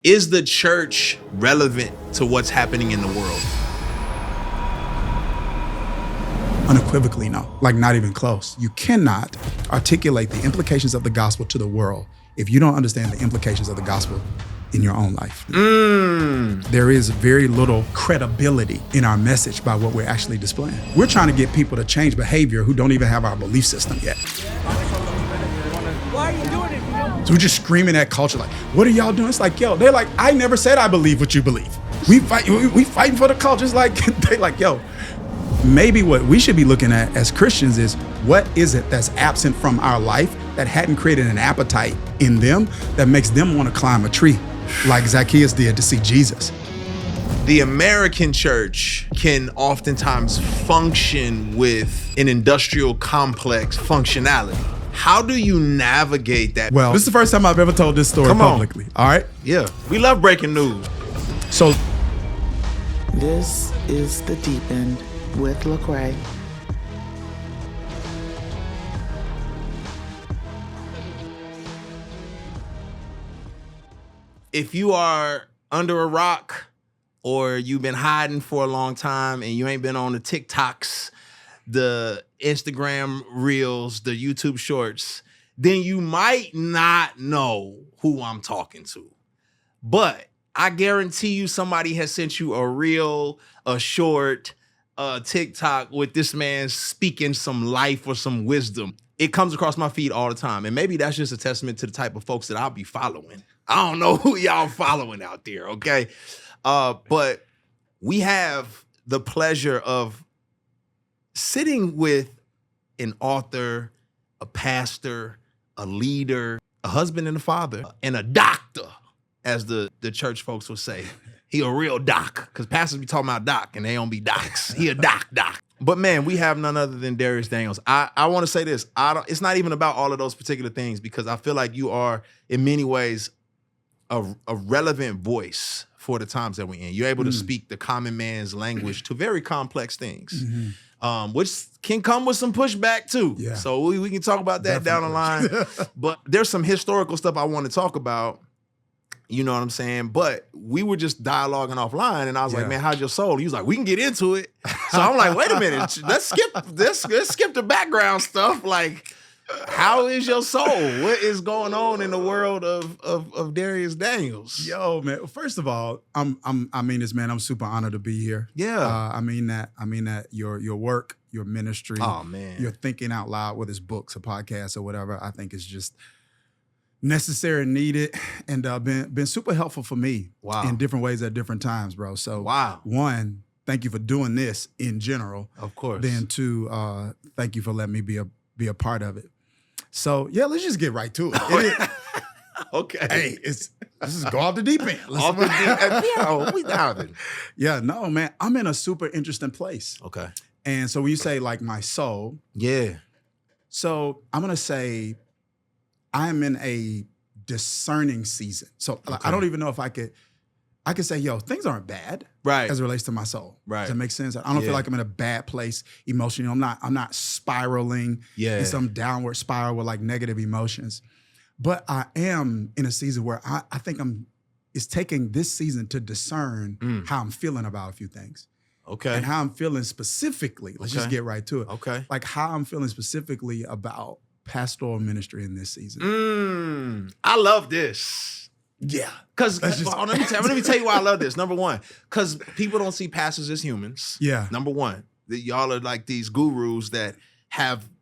Is the church relevant to what's happening in the world? Unequivocally, no. Like, not even close. You cannot articulate the implications of the gospel to the world if you don't understand the implications of the gospel in your own life. There is very little credibility in our message by what we're actually displaying. We're trying to get people to change behavior who don't even have our belief system yet. Why are you doing it? So we're just screaming at culture like, what are y'all doing? It's like, yo, they're like, I never said I believe what you believe. We fighting for the culture. It's like, they like, yo, maybe what we should be looking at as Christians is what is it that's absent from our life that hadn't created an appetite in them that makes them want to climb a tree like Zacchaeus did to see Jesus. The American church can oftentimes function with an industrial complex functionality. How do you navigate that? Well, this is the first time I've ever told this story publicly. All right? Yeah, we love breaking news. So This is The Deep End with Lecrae. If you are under a rock or you've been hiding for a long time and you ain't been on the TikToks, the Instagram Reels, the YouTube Shorts, then you might not know who I'm talking to. But I guarantee you somebody has sent you a reel, a short, a TikTok with this man speaking some life or some wisdom. It comes across my feed all the time. And maybe that's just a testament to the type of folks that I'll be following. I don't know who y'all following out there, okay? But we have the pleasure of sitting with an author, a pastor, a leader, a husband and a father, and a doctor, as the church folks will say. He a real doc, because pastors be talking about doc, and they don't be docs. He a doc. But man, we have none other than Dharius Daniels. I want to say this. It's not even about all of those particular things, because I feel like you are, in many ways, a relevant voice for the times that we're in. You're able to speak the common man's language to very complex things, which can come with some pushback too. Yeah. So we can talk about that down the line. But there's some historical stuff I want to talk about. You know what I'm saying? But we were just dialoguing offline, and I was like, man, how's your soul? He was like, we can get into it. So I'm like, wait a minute, let's skip the background stuff. Like, how is your soul? What is going on in the world of Dharius Daniels? Yo, man. First of all, I mean this, man. I'm super honored to be here. Yeah. I mean that your work, your ministry, your thinking out loud, whether it's books or podcasts or whatever, I think is just necessary and needed, and been super helpful for me in different ways at different times, bro. So one, thank you for doing this in general. Of course. Then two, thank you for letting me be a part of it. So yeah, let's just get right to it. Okay. Hey, let's just go off the deep end. Off the deep end. Yeah, we diving. Yeah, no, man. I'm in a super interesting place. Okay. And so when you say like my soul, so I'm gonna say I'm in a discerning season. So like, I don't even know if I could say, yo, things aren't bad, as it relates to my soul. Does that make sense? I don't feel like I'm in a bad place emotionally. I'm not spiraling in some downward spiral with like negative emotions. But I am in a season where I think it's taking this season to discern how I'm feeling about a few things. Okay. And how I'm feeling specifically. Let's just get right to it. Okay. Like how I'm feeling specifically about pastoral ministry in this season. I love this. Yeah. Because let me tell you why I love this. Number one, because people don't see pastors as humans. Yeah. Number one, y'all are like these gurus that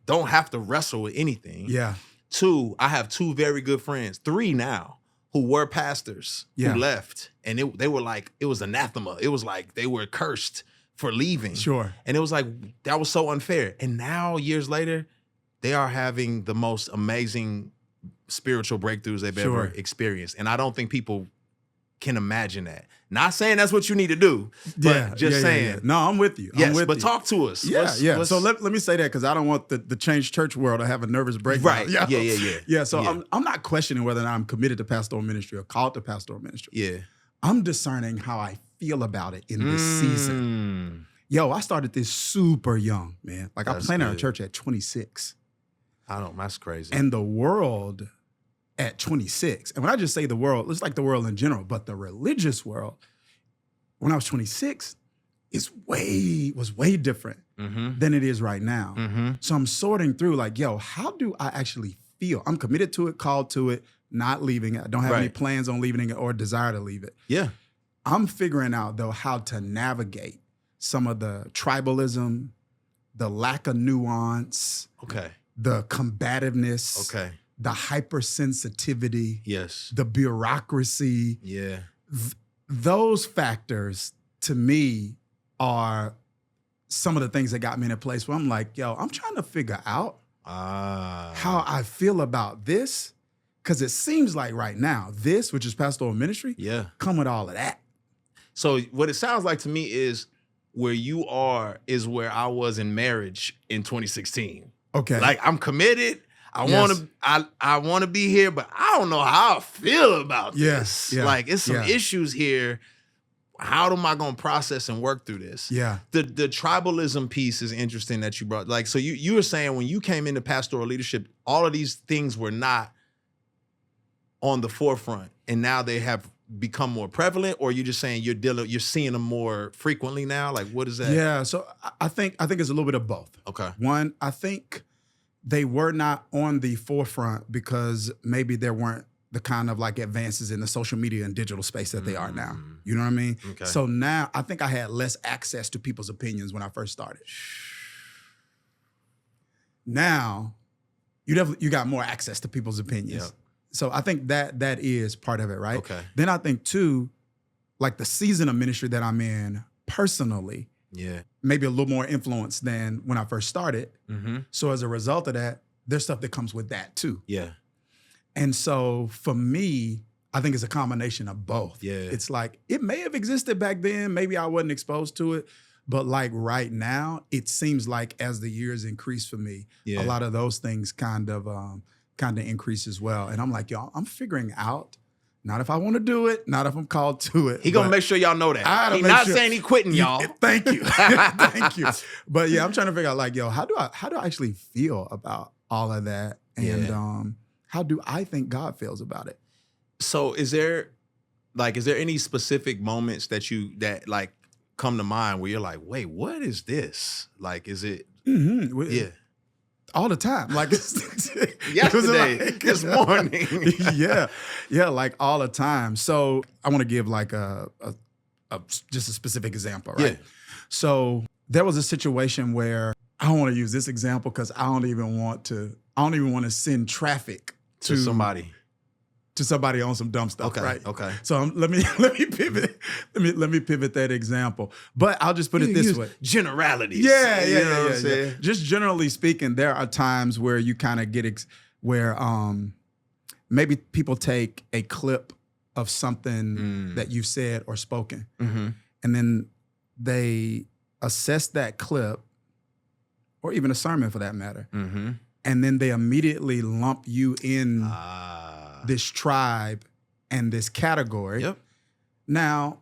don't have to wrestle with anything. Yeah. Two, I have two very good friends, three now, who were pastors who left. And they were like, it was anathema. It was like they were cursed for leaving. Sure. And it was like, that was so unfair. And now, years later, they are having the most amazing spiritual breakthroughs they've ever experienced. And I don't think people can imagine that. Not saying that's what you need to do, but just saying. Yeah. No, I'm with you. Yes, but talk to us. Yeah. So let me say that, because I don't want the changed church world to have a nervous breakdown. Right. Yeah. So I'm not questioning whether or not I'm committed to pastoral ministry or called to pastoral ministry. Yeah. I'm discerning how I feel about it in this season. Yo, I started this super young, man. Like I planted a church at 26. That's crazy. And the world at 26. And when I just say the world, it's like the world in general, but the religious world, when I was 26, was way different than it is right now. So I'm sorting through like, yo, how do I actually feel? I'm committed to it, called to it, not leaving it. I don't have any plans on leaving it or desire to leave it. Yeah. I'm figuring out though how to navigate some of the tribalism, the lack of nuance, the combativeness, the hypersensitivity, the bureaucracy. Yeah. Those factors to me are some of the things that got me in a place where I'm like, yo, I'm trying to figure out how I feel about this. Because it seems like right now, this, which is pastoral ministry, come with all of that. So what it sounds like to me is where you are is where I was in marriage in 2016. Okay. Like I'm committed. I want to be here, but I don't know how I feel about this. Yeah. Like it's some issues here. How am I going to process and work through this? Yeah. The tribalism piece is interesting that you brought. Like, so you were saying when you came into pastoral leadership, all of these things were not on the forefront, and now they have become more prevalent, or you're just saying you're seeing them more frequently now? Like, what is that? Yeah, so I think it's a little bit of both. Okay. One, I think they were not on the forefront because maybe there weren't the kind of like advances in the social media and digital space that they are now. You know what I mean? Okay. So now I think I had less access to people's opinions when I first started. Now, you got more access to people's opinions. Yep. So I think that is part of it, right? Okay. Then I think too, like the season of ministry that I'm in personally, maybe a little more influence than when I first started. So as a result of that, there's stuff that comes with that too. Yeah. And so for me, I think it's a combination of both. Yeah. It's like, it may have existed back then, maybe I wasn't exposed to it, but like right now, it seems like as the years increase for me, a lot of those things kind of increase as well. And I'm like, y'all, I'm figuring out, not if I want to do it, not if I'm called to it. He gonna make sure y'all know that. He's not saying he quitting y'all. Thank you. Thank you. But yeah, I'm trying to figure out like, yo, how do I actually feel about all of that? And how do I think God feels about it? So is there any specific moments that like come to mind where you're like, wait, what is this? Like, is it? Yeah. All the time, like yesterday, this morning. yeah, like all the time. So I want to give like just a specific example, right? Yeah. So there was a situation where I don't want to use this example because I don't even want to send traffic to somebody on some dumb stuff, right? Okay. So let me pivot. Let me pivot that example. But I'll just put it this way: generalities. Yeah. You know what I'm saying? Just generally speaking, there are times where you kind of get where maybe people take a clip of something that you've said or spoken, and then they assess that clip, or even a sermon for that matter, and then they immediately lump you in this tribe and this category. Yep. Now,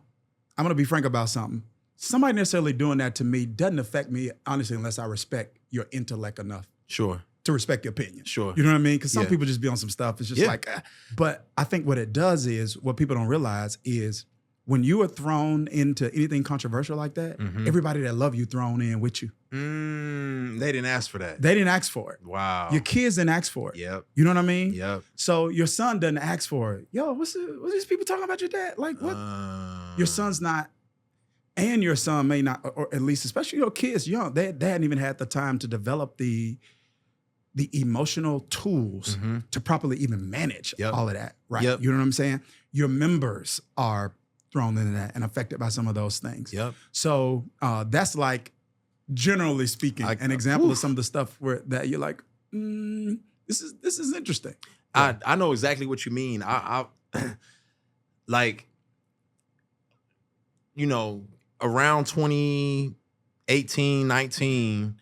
I'm going to be frank about something. Somebody necessarily doing that to me doesn't affect me, honestly, unless I respect your intellect enough. Sure. To respect your opinion. Sure. You know what I mean? Because some people just be on some stuff. It's just like, but I think what it does is, what people don't realize is, when you are thrown into anything controversial like that, everybody that love you thrown in with you. They didn't ask for that. They didn't ask for it. Wow. Your kids didn't ask for it. Yep. You know what I mean? Yep. So your son doesn't ask for it. Yo, what's these people talking about your dad? Like what? Your son's not, and your son may not, or at least, especially your kids young, they hadn't even had the time to develop the emotional tools to properly even manage all of that, right? Yep. You know what I'm saying? Your members are thrown into that and affected by some of those things. Yep. So that's like, generally speaking, an example of some of the stuff where that you're like, this is interesting. I know exactly what you mean. I like, you know, around 2018, 19,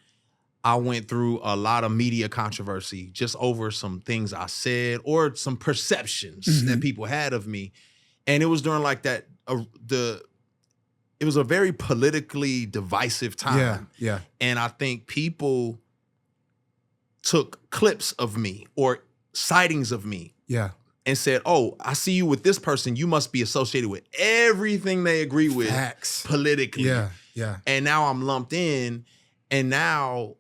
I went through a lot of media controversy just over some things I said or some perceptions that people had of me. And it was during like that, it was a very politically divisive time. Yeah. And I think people took clips of me or sightings of me. Yeah. and said, oh, I see you with this person. You must be associated with everything they agree with politically. Yeah, yeah. And now I'm lumped in, and now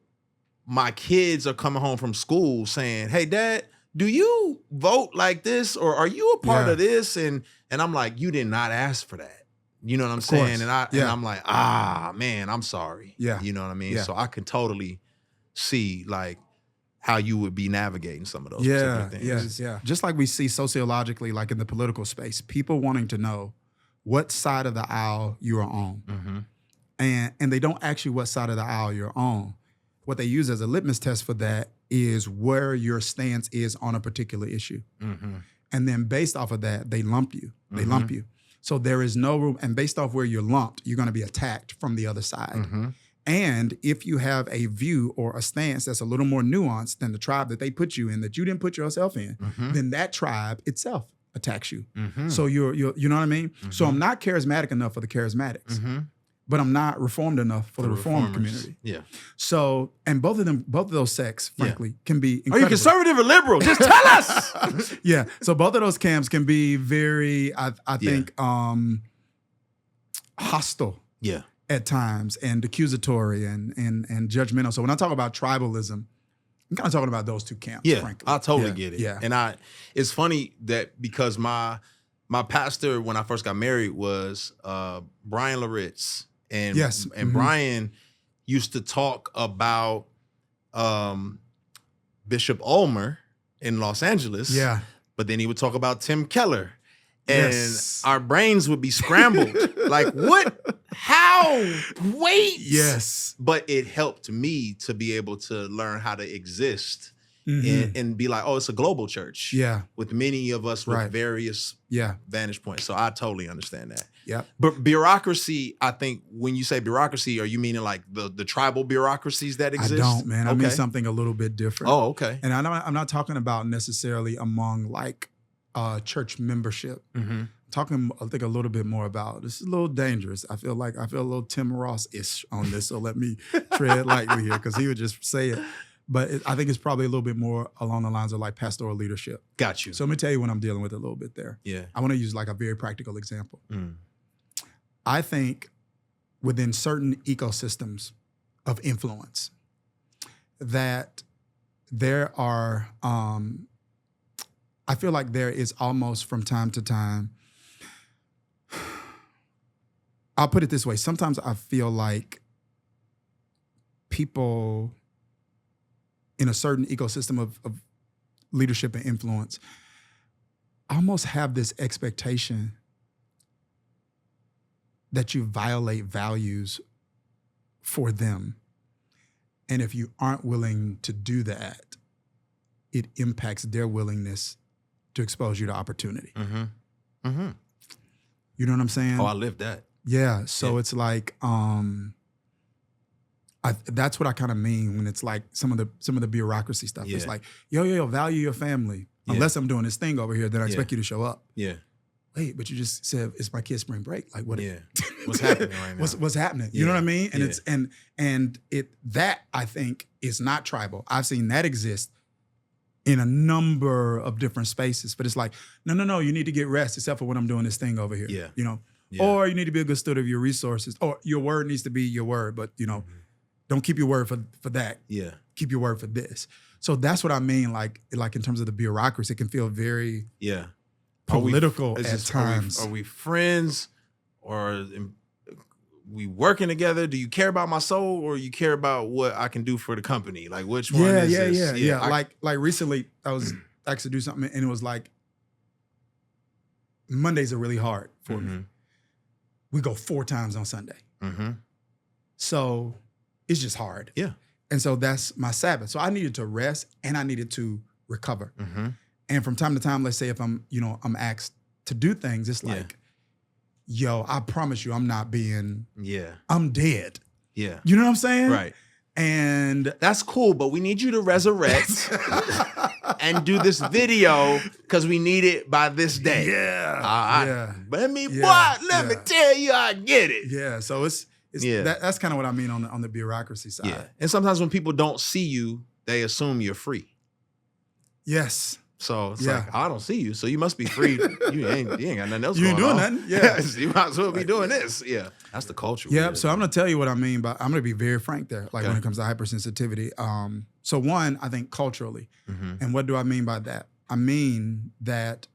my kids are coming home from school saying, hey, Dad, do you vote like this, or are you a part of this? And I'm like, you did not ask for that. You know what I'm saying? And I'm like, man, I'm sorry. Yeah. You know what I mean? Yeah. So I can totally see like how you would be navigating some of those particular things. Yeah. Just like we see sociologically, like in the political space, people wanting to know what side of the aisle you are on. Mm-hmm. And they don't ask you what side of the aisle you're on. What they use as a litmus test for that is where your stance is on a particular issue. Mm-hmm. And then based off of that, they lump you. They Mm-hmm. lump you. So there is no room. And based off where you're lumped, you're going to be attacked from the other side. Mm-hmm. And if you have a view or a stance that's a little more nuanced than the tribe that they put you in, that you didn't put yourself in, Mm-hmm. then that tribe itself attacks you. Mm-hmm. So you know what I mean? Mm-hmm. So I'm not charismatic enough for the charismatics, Mm-hmm. but I'm not reformed enough for the reformed reformers. community. Yeah. So, and both of those sects, frankly, can be Are you incredible. conservative or liberal? Just tell us. Yeah. So both of those camps can be very, I think, hostile. Yeah. At times, and accusatory and judgmental. So when I talk about tribalism, I'm kind of talking about those two camps, Yeah, frankly. I totally get it. Yeah. And it's funny that because my pastor when I first got married was Brian Laritz. And Yes. and Mm-hmm. Brian used to talk about Bishop Ulmer in Los Angeles. Yeah. But then he would talk about Tim Keller. And Yes. our brains would be scrambled. Like, what? How? Wait. Yes. But it helped me to be able to learn how to exist Mm-hmm. and be like, oh, it's a global church. Yeah. With many of us with Right. various Yeah. vantage points. So I totally understand that. Yeah. But bureaucracy, I think when you say bureaucracy, are you meaning like the tribal bureaucracies that exist? I don't, man. I mean Okay. something a little bit different. Oh, okay. And I'm not talking about necessarily among like church membership. Mm-hmm. Talking, I think, a little bit more about, this is a little dangerous. I feel a little Tim Ross-ish on this, so let me tread lightly here because he would just say it. But I think it's probably a little bit more along the lines of like pastoral leadership. Got you. So let me tell you what I'm dealing with a little bit there. Yeah. I want to use like a very practical example. Mm. I think within certain ecosystems of influence that there are, I feel like there is almost from time to time, I'll put it this way. Sometimes I feel like people in a certain ecosystem of leadership and influence almost have this expectation that you violate values for them. And if you aren't willing to do that, it impacts their willingness to expose you to opportunity. Mm-hmm. Mm-hmm. You know what I'm saying? Oh, I lived that. Yeah. So it's like, that's what I kind of mean when it's like some of the bureaucracy stuff. Yeah. It's like, yo, value your family. Yeah. Unless I'm doing this thing over here, then I expect you to show up. Yeah. Wait, but you just said it's my kid's spring break. Like what? Yeah. What's happening right now? What's happening? You know what I mean? And Yeah. it's and that I think is not tribal. I've seen that exist in a number of different spaces. But it's like, no, you need to get rest, except for when I'm doing this thing over here. Yeah. You know? Yeah. Or you need to be a good steward of your resources. Or your word needs to be your word, but don't keep your word for that. Yeah. Keep your word for this. So that's what I mean, like in terms of the bureaucracy, it can feel very political at times. Are we friends, or we working together? Do you care about my soul, or you care about what I can do for the company? Like which one is this? Yeah. Like recently, I was asked to do something, and it was like Mondays are really hard for me. We go 4 times on Sunday, so it's just hard. Yeah. And so that's my Sabbath. So I needed to rest and I needed to recover. And from time to time, let's say if I'm asked to do things, it's like, yo, I promise you I'm not being, I'm dead. Yeah. You know what I'm saying? Right. And that's cool, but we need you to resurrect and do this video because we need it by this day. Let me tell you, I get it. Yeah. So that's kind of what I mean on the bureaucracy side. Yeah. And sometimes when people don't see you, they assume you're free. Yes. So it's like, I don't see you. So you must be free. you ain't got nothing else You ain't going doing on. nothing. Yeah. You might as well be doing this. Yeah. That's the culture. Yeah. So I'm going to tell you what I mean, but I'm going to be very frank there, like when it comes to hypersensitivity. So one, I think culturally. And what do I mean by that? I mean that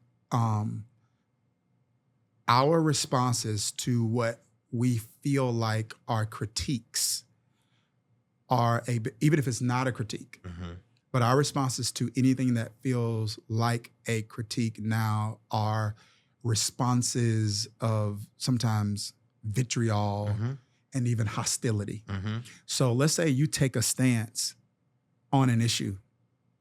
our responses to what we feel like are critiques are even if it's not a critique, but our responses to anything that feels like a critique now are responses of sometimes vitriol and even hostility. So let's say you take a stance on an issue.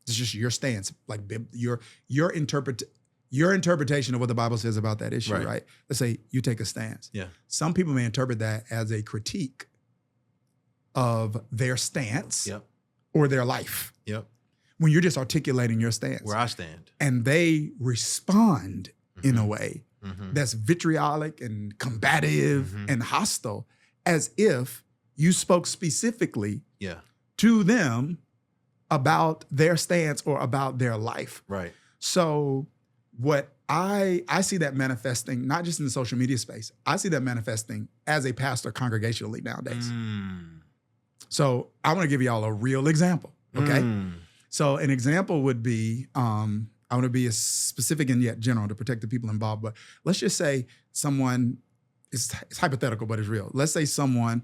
It's just your stance, like your interpretation of what the Bible says about that issue, right? Let's say you take a stance. Yeah. Some people may interpret that as a critique of their stance or their life. Yep. When you're just articulating your stance. Where I stand. And they respond in a way that's vitriolic and combative and hostile, as if you spoke specifically to them about their stance or about their life. Right. So what I see that manifesting, not just in the social media space, I see that manifesting as a pastor congregationally nowadays. So I want to give y'all a real example, okay? So an example would be, I want to be as specific and yet general to protect the people involved, but let's just say someone, it's hypothetical, but it's real. Let's say someone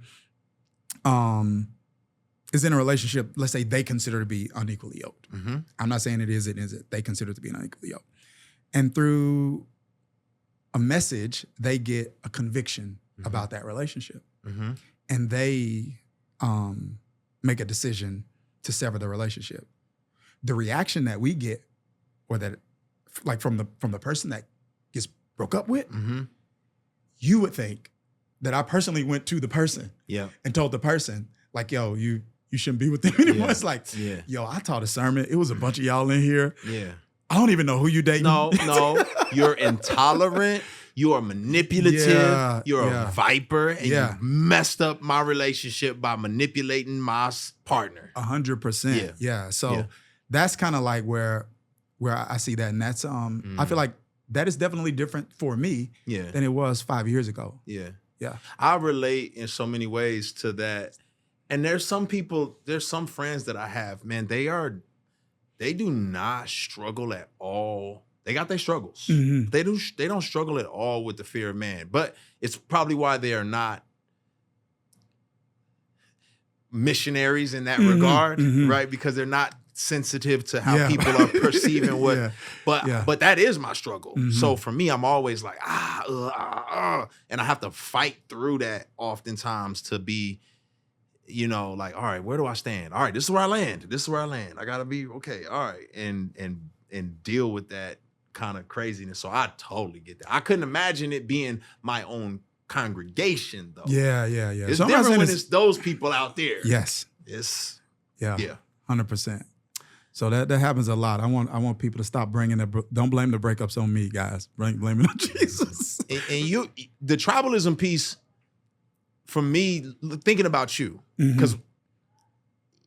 is in a relationship, let's say they consider to be unequally yoked. I'm not saying it is, they consider to be unequally yoked. And through a message, they get a conviction about that relationship. And they make a decision to sever the relationship. The reaction that we get, or that, like from the person that gets broke up with, you would think that I personally went to the person and told the person, like, yo, you shouldn't be with them anymore. It's like, yo, I taught a sermon. It was a bunch of y'all in here. I don't even know who you dating. No, you're intolerant. You are manipulative. You're a viper, and you messed up my relationship by manipulating my partner. 100%. Yeah. So that's kind of like where I see that, and that's I feel like that is definitely different for me than it was 5 years ago. Yeah. I relate in so many ways to that, and there's some friends that I have, man. They do not struggle at all. They got their struggles. They don't struggle at all with the fear of man, but it's probably why they are not missionaries in that regard, right? Because they're not sensitive to how people are perceiving what, but that is my struggle. So for me, I'm always like, and I have to fight through that oftentimes to be, like, all right, where do I stand? All right, this is where I land. I gotta be okay. All right, and deal with that kind of craziness. So I totally get that. I couldn't imagine it being my own congregation though. Yeah. It's different when it's those people out there. Yes. It's 100%. So that happens a lot. I want people to stop bringing don't blame the breakups on me, guys. Blame it on Jesus. And the tribalism piece, for me, thinking about you, because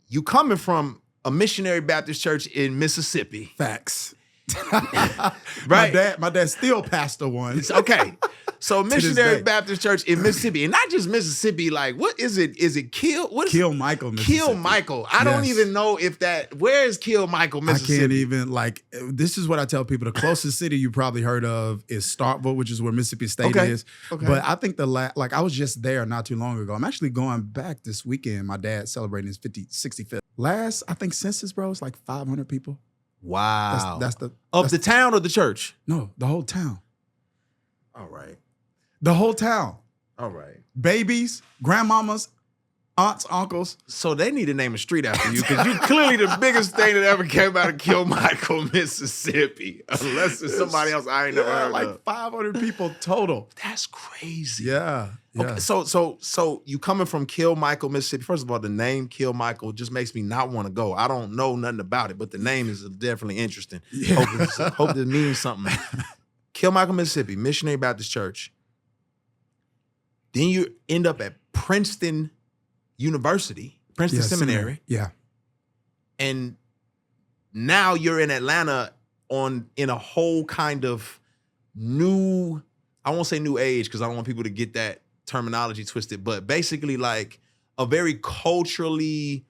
you coming from a missionary Baptist church in Mississippi. Facts. Right? My dad still pastor one. Okay. So missionary Baptist church in Mississippi, and not just Mississippi, like, what is it? Is it Kill Michael, Mississippi. Kill Michael. I don't even know where is Kill Michael, Mississippi? I can't even, this is what I tell people. The closest city you probably heard of is Starkville, which is where Mississippi State is. Okay. But I think I was just there not too long ago. I'm actually going back this weekend. My dad's celebrating his 65th. Last, I think census, bro, it's like 500 people. Wow. That's the town or the church? No, the whole town. All right. The whole town. All right. Babies, grandmamas, aunts, uncles. So they need to name a street after you, because you're clearly the biggest thing that ever came out of Kill Michael, Mississippi. Unless it's somebody else I ain't never heard like of. 500 people total. That's crazy. Yeah. Okay, so you coming from Kill Michael, Mississippi. First of all, the name Kill Michael just makes me not want to go. I don't know nothing about it, but the name is definitely interesting. Yeah. Hope it means something. Kill Michael, Mississippi, Missionary Baptist Church. Then you end up at Princeton University, Princeton Seminary. Yeah. And now you're in Atlanta in a whole kind of new, I won't say new age because I don't want people to get that terminology twisted, but basically like a very culturally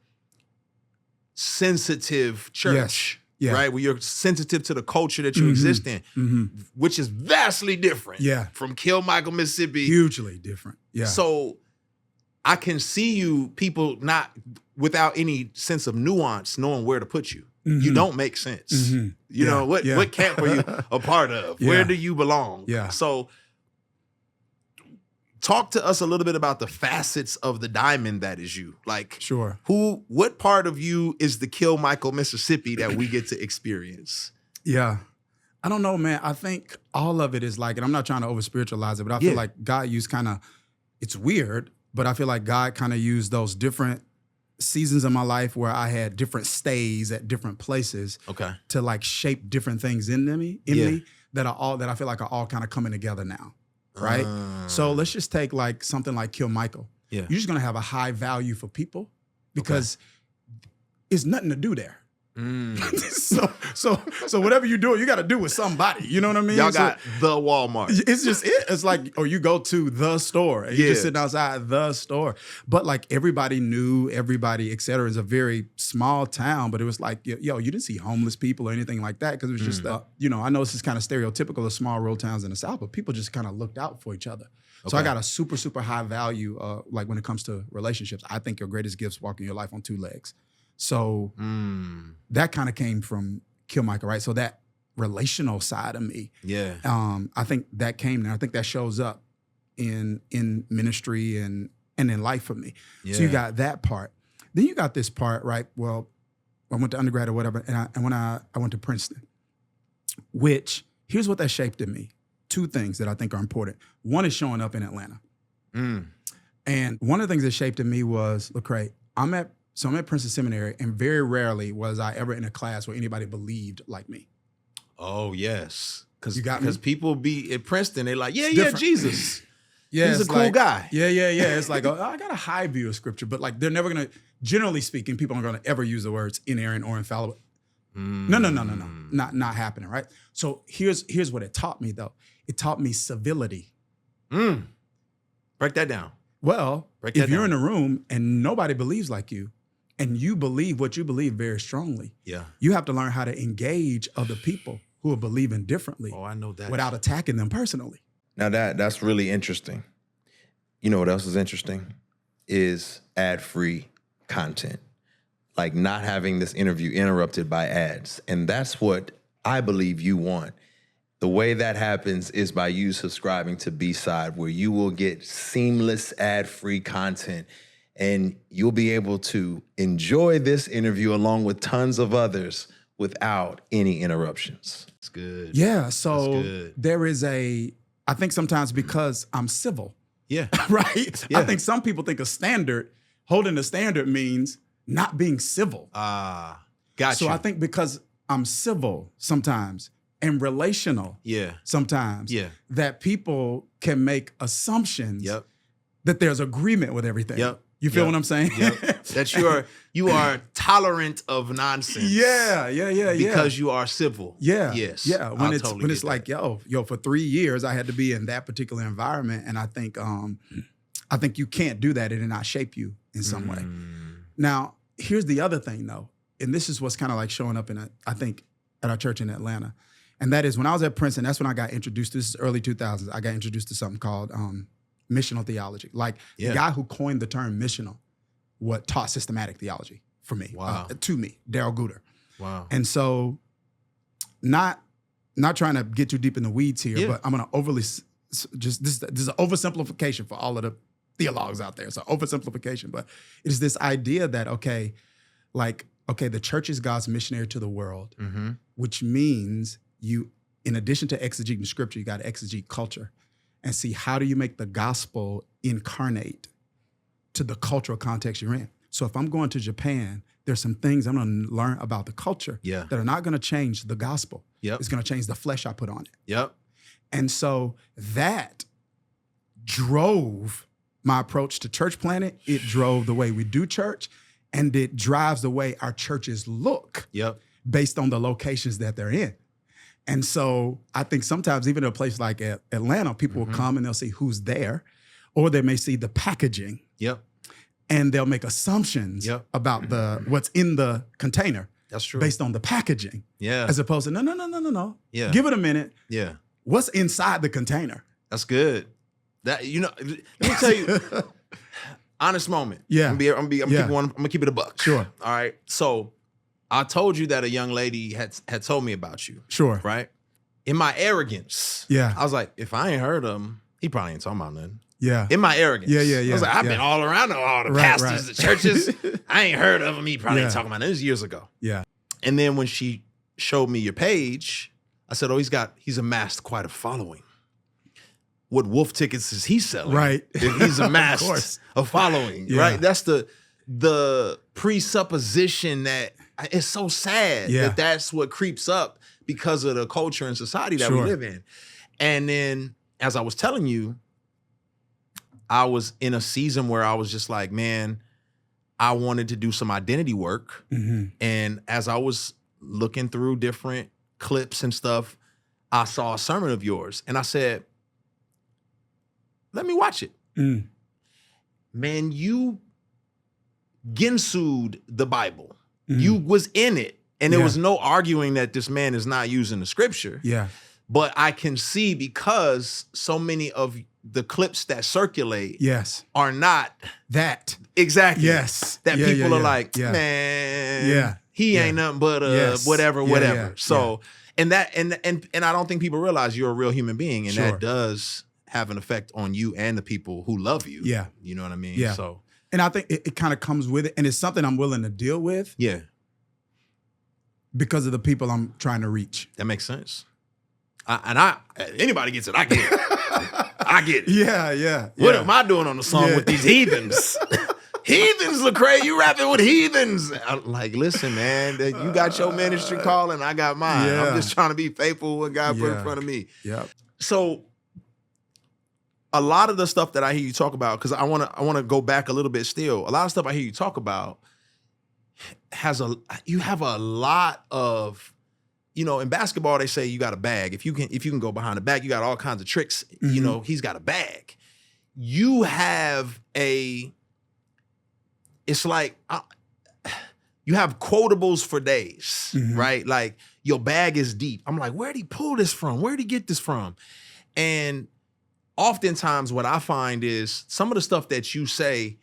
sensitive church. Yeah. Right? Where you're sensitive to the culture that you exist in, which is vastly different from Kill Michael, Mississippi. Hugely different. Yeah. So I can see people not without any sense of nuance, knowing where to put you. You don't make sense. You know, what camp are you a part of? Where do you belong? Yeah. So talk to us a little bit about the facets of the diamond that is you. Like, sure. What part of you is the Kill Michael, Mississippi that we get to experience? Yeah. I don't know, man. I think all of it is like, and I'm not trying to over spiritualize it, but I feel like God used it's weird, but I feel like God kind of used those different seasons of my life where I had different stays at different places to like shape different things in me that I feel like are all kind of coming together now. Right? So let's just take like something like Kill Michael. Yeah. You're just gonna have a high value for people because it's nothing to do there. So whatever you do, you got to do with somebody. You know what I mean? Y'all got the Walmart. It's just it. It's like, or you go to the store and you're just sitting outside the store. But like everybody knew everybody, et cetera. It's a very small town, but it was like, yo, you didn't see homeless people or anything like that because it was just, I know this is kind of stereotypical of small rural towns in the South, but people just kind of looked out for each other. So I got a super, super high value, like when it comes to relationships. I think your greatest gifts walking your life on two legs. So that kind of came from Kill Michael, right? So that relational side of me, I think that came there. I think that shows up in ministry and in life for me. Yeah. So you got that part. Then you got this part, right? Well, I went to undergrad or whatever, and when I went to Princeton, which here's what that shaped in me. Two things that I think are important. One is showing up in Atlanta. And one of the things that shaped in me was, Lecrae, I'm at Princeton Seminary, and very rarely was I ever in a class where anybody believed like me. Oh, yes. Because people be at Princeton, they're like, yeah, Jesus. Yeah, he's a cool guy. Yeah. It's like, I got a high view of scripture, but like they're never going to, generally speaking, people aren't going to ever use the words inerrant or infallible. No. Not happening, right? So here's what it taught me, though. It taught me civility. Break that down. Well, if you're in a room and nobody believes like you, and you believe what you believe very strongly, you have to learn how to engage other people who are believing differently. Oh, I know that. Without attacking them personally. Now that's really interesting. You know what else is interesting? Is ad-free content. Like not having this interview interrupted by ads. And that's what I believe you want. The way that happens is by you subscribing to BSide, where you will get seamless ad-free content. And you'll be able to enjoy this interview along with tons of others without any interruptions. That's good. Yeah, so there is I think sometimes because I'm civil, right? Yeah. I think some people think holding a standard means not being civil. Gotcha. So I think because I'm civil sometimes and relational sometimes, that people can make assumptions that there's agreement with everything. You feel what I'm saying? That you are tolerant of nonsense. Yeah. Because you are civil. Yeah. Yes. Yeah. When it's like, yo, for 3 years I had to be in that particular environment, and I think you can't do that and it not shape you in some way. Now, here's the other thing though, and this is what's kind of like showing up I think at our church in Atlanta, and that is when I was at Princeton. That's when I got introduced. This is early 2000s. I got introduced to something called missional theology. Like the guy who coined the term missional, taught systematic theology for me, to me, Daryl Gooder. Wow. And so not trying to get too deep in the weeds here, but I'm going to overly this is an oversimplification for all of the theologues out there. It's an oversimplification, but it is this idea that, the church is God's missionary to the world, which means you, in addition to exegeting scripture, you got to exegete culture. And see, how do you make the gospel incarnate to the cultural context you're in? So if I'm going to Japan, there's some things I'm going to learn about the culture that are not going to change the gospel. It's going to change the flesh I put on it. And so that drove my approach to church planting. It drove the way we do church, and it drives the way our churches look based on the locations that they're in. And so I think sometimes even in a place like Atlanta, people will come and they'll see who's there, or they may see the packaging. Yep. And they'll make assumptions about what's in the container. That's true. Based on the packaging. Yeah. As opposed to, no. Yeah. Give it a minute. Yeah. What's inside the container? That's good. That, let me tell you, honest moment. Yeah. I'm gonna keep it a buck. Sure. All right. So I told you that a young lady had told me about you. Sure. Right? In my arrogance, I was like, if I ain't heard of him, he probably ain't talking about nothing. Yeah. In my arrogance. Yeah. I was like, I've been all around all the pastors, the churches. I ain't heard of him. He probably ain't talking about it. This was years ago. Yeah. And then when she showed me your page, I said, oh, he's amassed quite a following. What wolf tickets is he selling? Right. If he's amassed a following, right? That's the presupposition that it's so sad that that's what creeps up because of the culture and society that we live in. And then, as I was telling you, I was in a season where I was just like, man, I wanted to do some identity work. And as I was looking through different clips and stuff, I saw a sermon of yours. And I said, let me watch it. Man, you ginsued the Bible. You was in it. And there was no arguing that this man is not using the scripture. Yeah. But I can see because so many of the clips that circulate are not that. Exactly. Yes. That people are like, man, he ain't nothing but whatever. So, and I don't think people realize you're a real human being, and that does have an effect on you and the people who love you. Yeah. You know what I mean? Yeah. So, and I think it kind of comes with it, and it's something I'm willing to deal with. Yeah. Because of the people I'm trying to reach. That makes sense. Anybody gets it, I get it. I get it. Yeah. What am I doing on the song with these heathens? Heathens, Lecrae, you rapping with heathens. I'm like, listen, man, you got your ministry calling, I got mine. I'm just trying to be faithful with what God put in front of me. Yeah. So a lot of the stuff that I hear you talk about, because I wanna go back a little bit still. A lot of stuff I hear you talk about you have a lot of, in basketball, they say you got a bag. If you can go behind the back, you got all kinds of tricks. He's got a bag. You have it's like, you have quotables for days, right? Like, your bag is deep. I'm like, where'd he pull this from? Where'd he get this from? And oftentimes what I find is some of the stuff that you say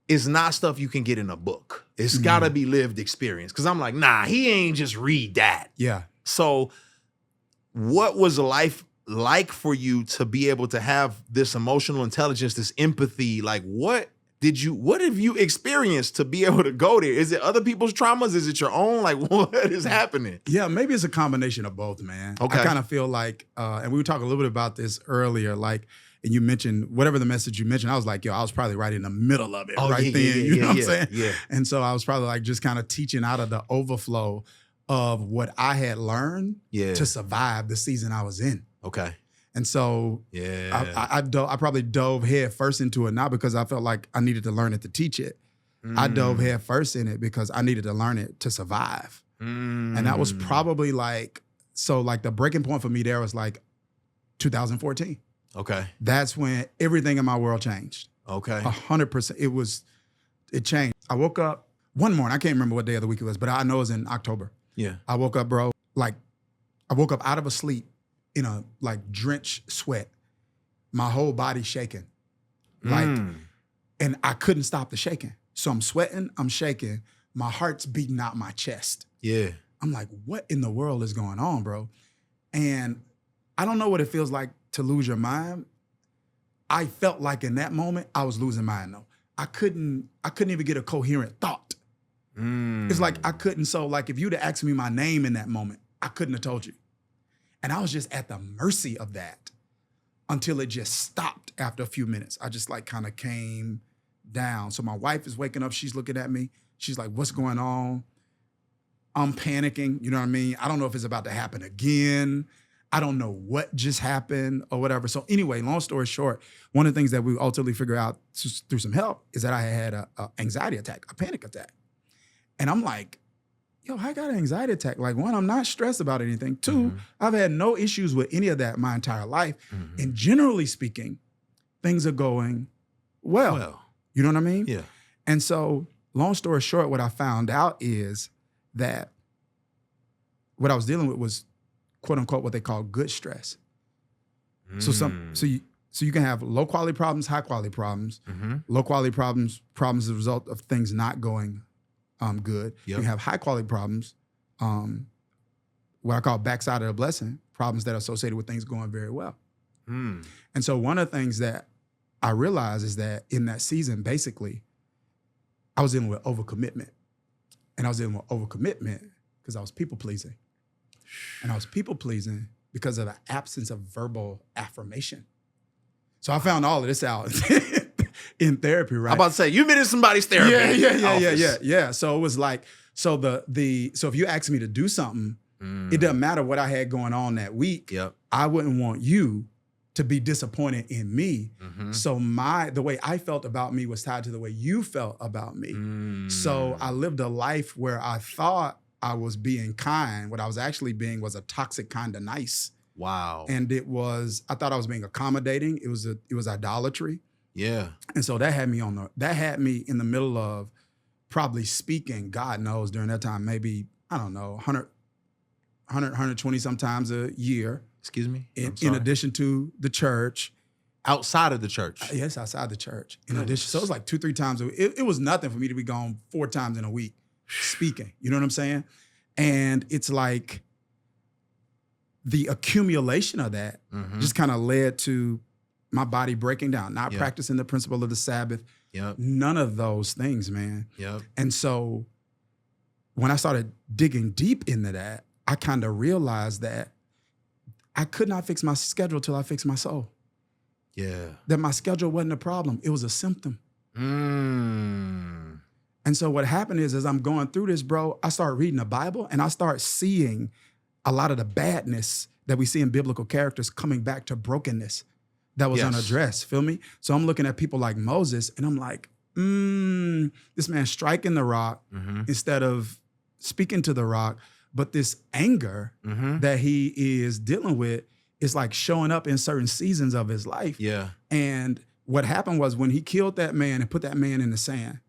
is not stuff you can get in a book. It's gotta be lived experience. Cause I'm like, nah, he ain't just read that. Yeah. So what was life like for you to be able to have this emotional intelligence, this empathy? Like, what have you experienced to be able to go there? Is it other people's traumas? Is it your own? Like, what is happening? Yeah, maybe it's a combination of both, man. Okay. I kind of feel like, and we were talking a little bit about this earlier, like, and you mentioned whatever the message you mentioned, I was like, I was probably right in the middle of it then. You know what I'm saying? Yeah. And so I was probably like just kind of teaching out of the overflow of what I had learned to survive the season I was in. Okay. And so I probably dove head first into it, not because I felt like I needed to learn it to teach it. I dove head first in it because I needed to learn it to survive. And that was probably the breaking point for me there was like 2014. Okay. That's when everything in my world changed. Okay. 100%. It changed. I woke up one morning, I can't remember what day of the week it was, but I know it was in October. Yeah. I woke up, bro, I woke up out of a sleep in a drenched sweat, my whole body shaking. And I couldn't stop the shaking. So I'm sweating, I'm shaking, my heart's beating out my chest. Yeah. I'm like, what in the world is going on, bro? And I don't know what it feels like to lose your mind. I felt like in that moment, I was losing mine though. I couldn't even get a coherent thought. It's like I couldn't, so like if you'd have asked me my name in that moment, I couldn't have told you. And I was just at the mercy of that until it just stopped after a few minutes. I just kind of came down. So my wife is waking up, she's looking at me. She's like, what's going on? I'm panicking, you know what I mean? I don't know if it's about to happen again. I don't know what just happened or whatever. So anyway, long story short, one of the things that we ultimately figured out through some help is that I had an anxiety attack, a panic attack. And I'm like, yo, I got an anxiety attack. Like, one, I'm not stressed about anything. Two, I've had no issues with any of that my entire life. And generally speaking, things are going well. You know what I mean? Yeah. And so, long story short, what I found out is that what I was dealing with was, quote unquote, what they call good stress. So you can have low quality problems, high quality problems. Low quality problems as a result of things not going good. Yep. You can have high quality problems, what I call backside of the blessing, problems that are associated with things going very well. And so one of the things that I realized is that in that season, basically, I was dealing with overcommitment. And I was dealing with overcommitment because I was people pleasing. And I was people pleasing because of the absence of verbal affirmation. So I found all of this out in therapy, right? I'm about to say, you've been in somebody's therapy. Yeah. So it was like, so if you ask me to do something, it doesn't matter what I had going on that week. Yep. I wouldn't want you to be disappointed in me. So the way I felt about me was tied to the way you felt about me. So I lived a life where I thought I was being kind. What I was actually being was a toxic kind of nice. Wow. And I thought I was being accommodating. It was idolatry. Yeah. And so that had me in the middle of probably speaking, God knows, during that time, maybe, I don't know, 120 sometimes a year. Excuse me? In addition to the church. Outside of the church? Yes, outside the church. In addition, so it was like 2-3 times a week. It was nothing for me to be gone 4 times in a week speaking. You know what I'm saying? And it's like the accumulation of that just kind of led to my body breaking down, not practicing the principle of the Sabbath. None of those things, man. And so when I started digging deep into that, I kind of realized that I could not fix my schedule till I fixed my soul. Yeah. That my schedule wasn't a problem. It was a symptom. And so what happened is, as I'm going through this, bro, I start reading the Bible and I start seeing a lot of the badness that we see in biblical characters coming back to brokenness that was unaddressed. Feel me? So I'm looking at people like Moses and I'm like, this man striking the rock instead of speaking to the rock. But this anger that he is dealing with is like showing up in certain seasons of his life. Yeah. And what happened was when he killed that man and put that man in the sand,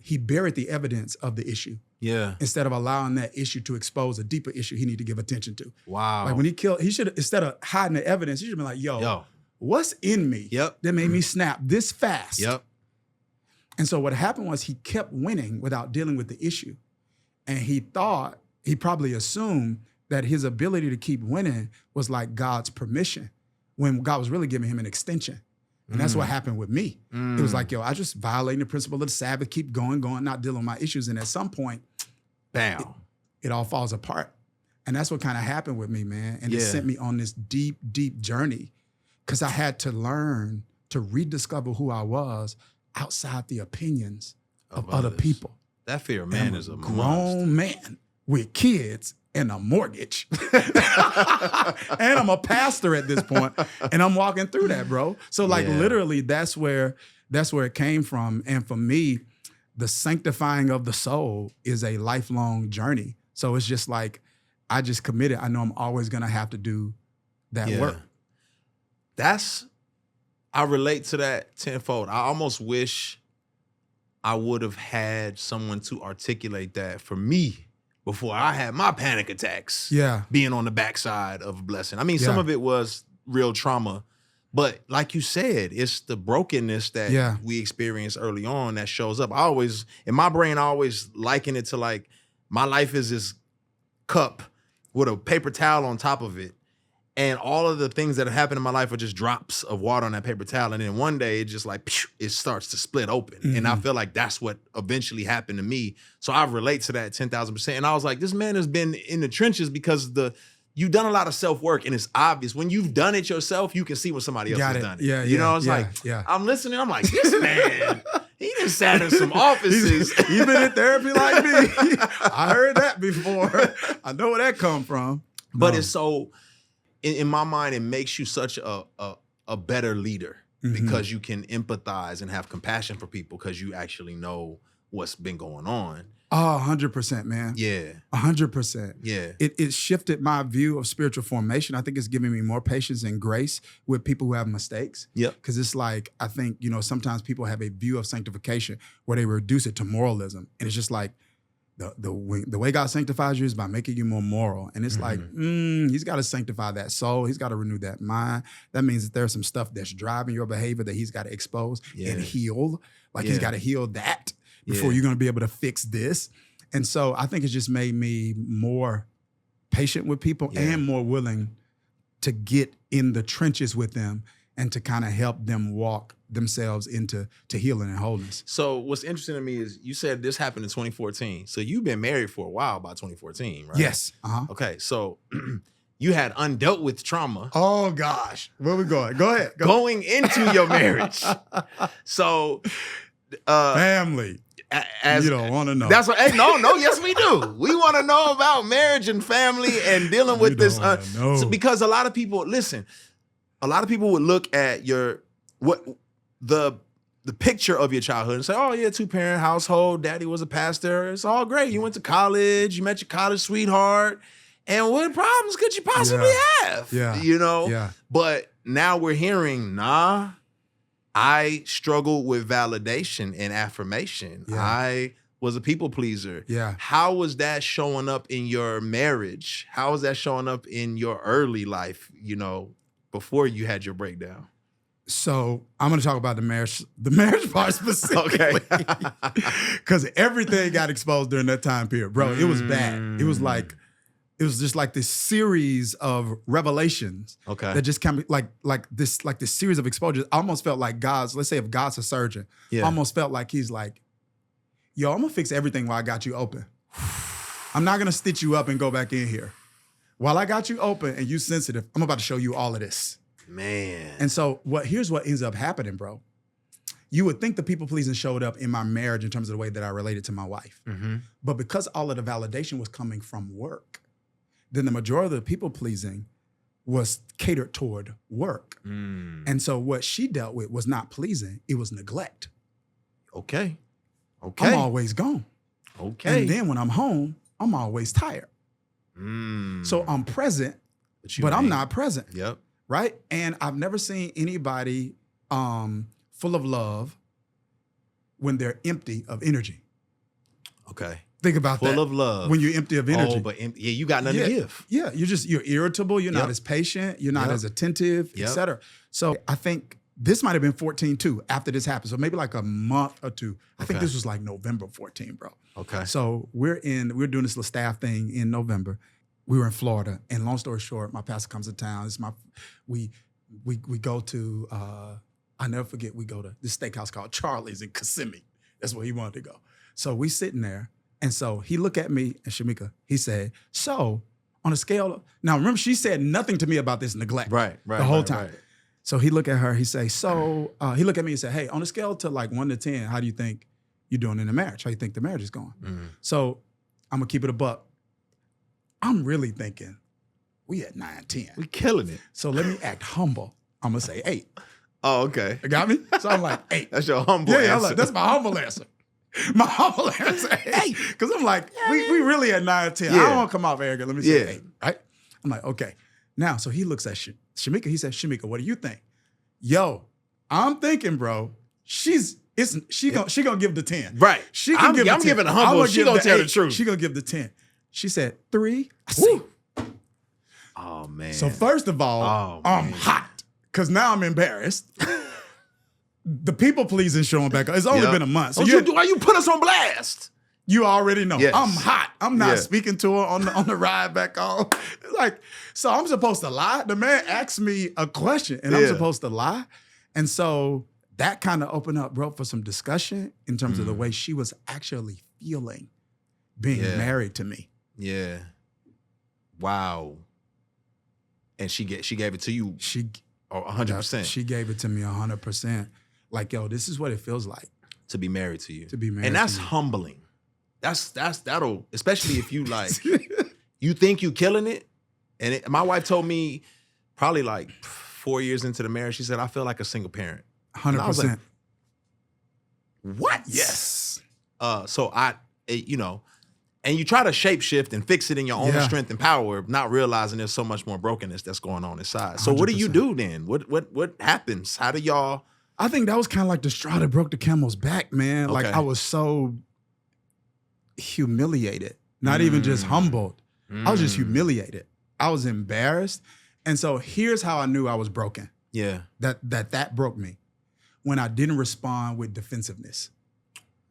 he buried the evidence of the issue. Yeah. Instead of allowing that issue to expose a deeper issue he needed to give attention to. Wow. Like when he killed, he should have, instead of hiding the evidence, he should have been like, yo, what's in me that made me snap this fast? And so what happened was he kept winning without dealing with the issue. And he probably assumed that his ability to keep winning was like God's permission, when God was really giving him an extension. And that's what happened with me. It was like, yo, I just violating the principle of the Sabbath, keep going, not dealing with my issues. And at some point, bam, it all falls apart. And that's what kind of happened with me, man. And it sent me on this deep, deep journey because I had to learn to rediscover who I was outside the opinions of other people. That fear of man is a grown man with kids and a mortgage. And I'm a pastor at this point, and I'm walking through that, bro. So like literally that's where it came from. And for me, the sanctifying of the soul is a lifelong journey. So it's just like, I just committed. I know I'm always gonna have to do that work. I relate to that tenfold. I almost wish I would have had someone to articulate that for me before I had my panic attacks. Being on the backside of a blessing. I mean, some of it was real trauma, but like you said, it's the brokenness that we experienced early on that shows up. In my brain, I always liken it to like, my life is this cup with a paper towel on top of it. And all of the things that have happened in my life are just drops of water on that paper towel. And then one day it just like, it starts to split open. And I feel like that's what eventually happened to me. So I relate to that 10,000%. And I was like, this man has been in the trenches because you've done a lot of self-work and it's obvious. When you've done it yourself, you can see when somebody else has done it. You know, I was like, I'm listening. I'm like, this man, he done sat in some offices. He's been in therapy like me. I heard that before. I know where that come from. But it's so... In my mind, it makes you such a better leader because you can empathize and have compassion for people because you actually know what's been going on. Oh, 100%, man. Yeah. 100%. Yeah. It shifted my view of spiritual formation. I think it's giving me more patience and grace with people who have mistakes. Yep. Because it's like, I think, sometimes people have a view of sanctification where they reduce it to moralism. And it's just like, the way God sanctifies you is by making you more moral. And it's like, he's got to sanctify that soul. He's got to renew that mind. That means that there's some stuff that's driving your behavior that he's got to expose and heal. Like he's got to heal that before you're going to be able to fix this. And so I think it's just made me more patient with people and more willing to get in the trenches with them and to kind of help them walk themselves into healing and wholeness. So what's interesting to me is you said this happened in 2014. So you've been married for a while by 2014, right? Yes. Uh-huh. Okay, so you had undealt with trauma. Oh gosh, where we going? Go ahead. Going into your marriage. So family. You don't want to know. That's what. Hey, no, yes, we do. We want to know about marriage and family and dealing with this. Because a lot of people, listen, a lot of people would look at the picture of your childhood and say, oh yeah, 2-parent household, daddy was a pastor. It's all great. You went to college, you met your college sweetheart. And what problems could you possibly have? Yeah. Yeah. But now we're hearing, I struggled with validation and affirmation. Yeah. I was a people pleaser. Yeah. How was that showing up in your marriage? How was that showing up in your early life, before you had your breakdown? So I'm going to talk about the marriage part specifically. Okay. Because everything got exposed during that time period, bro. It was bad. It was just like this series of revelations. Okay. That just kind of like this series of exposures. I almost felt like let's say if God's a surgeon, I almost felt like he's like, yo, I'm gonna fix everything while I got you open. I'm not gonna stitch you up and go back in here. While I got you open and you sensitive, I'm about to show you all of this. Man. And so here's what ends up happening, bro. You would think the people pleasing showed up in my marriage in terms of the way that I related to my wife. Mm-hmm. But because all of the validation was coming from work, then the majority of the people pleasing was catered toward work. And so what she dealt with was not pleasing, it was neglect. Okay. I'm always gone. Okay. And then when I'm home, I'm always tired. So I'm present, but I'm not present. Yep. Right? And I've never seen anybody full of love when they're empty of energy. Okay. Think about that. Full of love. When you're empty of energy. Oh, but you got nothing to give. Yeah, you're irritable. You're not as patient. You're not as attentive, et cetera. So I think this might have been 14 too after this happened. So maybe like a month or two. I think this was like November 14, bro. Okay. So we're doing this little staff thing in November. We were in Florida, and long story short, my pastor comes to town. We go to I never forget. We go to this steakhouse called Charlie's in Kissimmee. That's where he wanted to go. So we sitting there. And so he looked at me and Shamika, he said, so on a scale of, now remember she said nothing to me about this neglect. Right. The whole time. Right. So he looked at her, he looked at me and said, hey, on a scale to like 1 to 10, how do you think you're doing in the marriage? How do you think the marriage is going? So I'm gonna keep it a buck. I'm really thinking we at 9, 10. We killing it. So let me act humble. I'm gonna say 8. Oh, okay. You got me? So I'm like 8. That's your humble answer. Yeah, that's my humble answer. My humble answer, 8. Because I'm like, we really at 9 or 10. I don't want to come off arrogant. Let me say 8, right? I'm like, okay. Now, so he looks at Shamika. He says, Shamika, what do you think? Yo, I'm thinking, bro, she gonna give the 10. Right. I'm giving a humble. She gonna tell the truth. She gonna give the 10. She said 3. I see. Oh man. So first of all, I'm hot because now I'm embarrassed. The people pleasing showing back up. It's only been a month. So why you put us on blast? You already know. Yes. I'm hot. I'm not speaking to her on the ride back home. Like, so I'm supposed to lie. The man asked me a question and I'm supposed to lie. And so that kind of opened up, bro, for some discussion in terms of the way she was actually feeling being married to me. Yeah. Wow. And she gave it to you. 100%. She gave it to me 100%. Like, yo, this is what it feels like to be married to you. To be married, and that's humbling. That'll, especially if you like, you think you killing it. And my wife told me probably like 4 years into the marriage, she said, I feel like a single parent. 100%. Like, what? Yes. So and you try to shapeshift and fix it in your own strength and power, not realizing there's so much more brokenness that's going on inside. So 100%. What do you do then? What happens? How do y'all? I think that was kind of like the straw that broke the camel's back, man. Okay. Like I was so humiliated, not even just humbled. I was just humiliated. I was embarrassed. And so here's how I knew I was broken. Yeah. That broke me. When I didn't respond with defensiveness.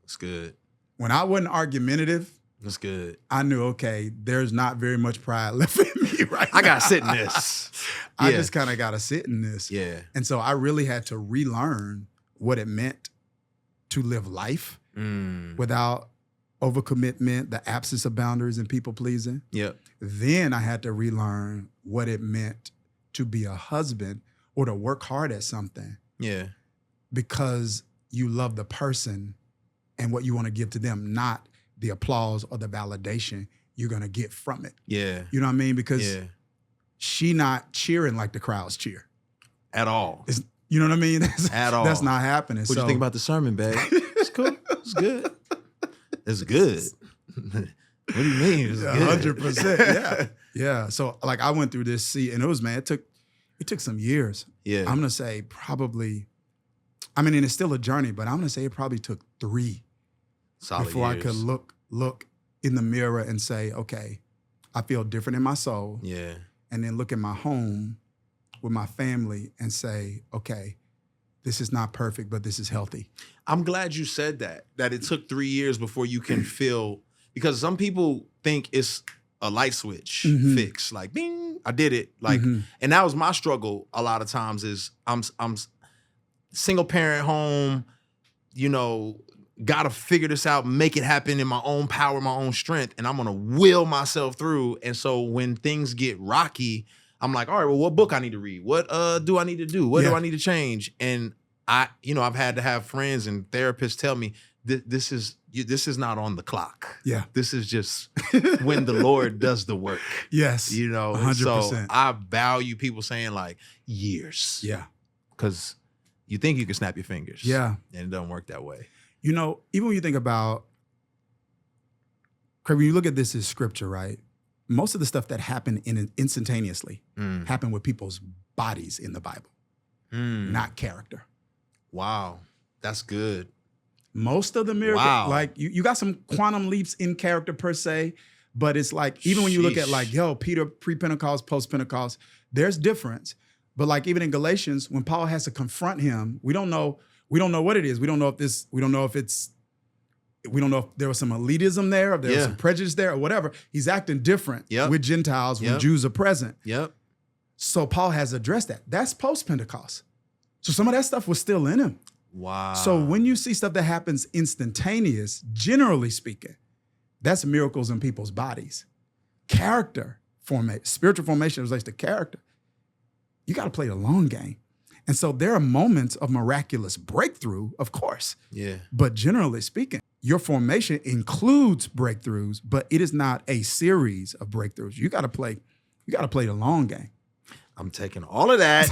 That's good. When I wasn't argumentative. That's good. I knew, okay, there's not very much pride left in me right now. I got to sit in this. I just kind of got to sit in this. Yeah. And so I really had to relearn what it meant to live life without overcommitment, the absence of boundaries and people pleasing. Yep. Then I had to relearn what it meant to be a husband or to work hard at something. Yeah. Because you love the person and what you want to give to them, not the applause or the validation you're going to get from it. Yeah. You know what I mean? Because she not cheering like the crowds cheer. At all. You know what I mean? At all. That's not happening. What you think about the sermon, babe? It's cool. It's good. It's good. What do you mean? It's good. 100%. Yeah. Yeah. So like I went through this and it was, man, it took some years. Yeah. I'm going to say probably, and it's still a journey, but I'm going to say it probably took 3 solid before years. I could look in the mirror and say, okay, I feel different in my soul. Yeah. And then look at my home with my family and say, okay, this is not perfect, but this is healthy. I'm glad you said that it took 3 years before you can feel, because some people think it's a light switch fix, like bing, I did it. Like, and that was my struggle a lot of times is I'm single parent home, gotta figure this out, make it happen in my own power, my own strength, and I'm gonna will myself through. And so when things get rocky, I'm like, all right, well, what book I need to read? What do I need to do? What do I need to change? And I've had to have friends and therapists tell me this is not on the clock. Yeah. This is just when the Lord does the work. Yes. 100%. So I value people saying like years. Yeah. Because you think you can snap your fingers. Yeah. And it doesn't work that way. Even when you think about, Craig, when you look at this as scripture, right? Most of the stuff that happened instantaneously happened with people's bodies in the Bible, not character. Wow. That's good. Most of the miracles, like you got some quantum leaps in character per se, but it's like, even when you look at like, Peter pre-Pentecost, post-Pentecost, there's difference. But like even in Galatians, when Paul has to confront him, we don't know what it is. We don't know if there was some elitism there, if there was some prejudice there or whatever. He's acting different with Gentiles when Jews are present. Yep. So Paul has addressed that. That's post-Pentecost. So some of that stuff was still in him. Wow. So when you see stuff that happens instantaneous, generally speaking, that's miracles in people's bodies. Character formation, spiritual formation relates to character. You got to play the long game. And so there are moments of miraculous breakthrough, of course. Yeah. But generally speaking, your formation includes breakthroughs, but it is not a series of breakthroughs. You got to play the long game. I'm taking all of that,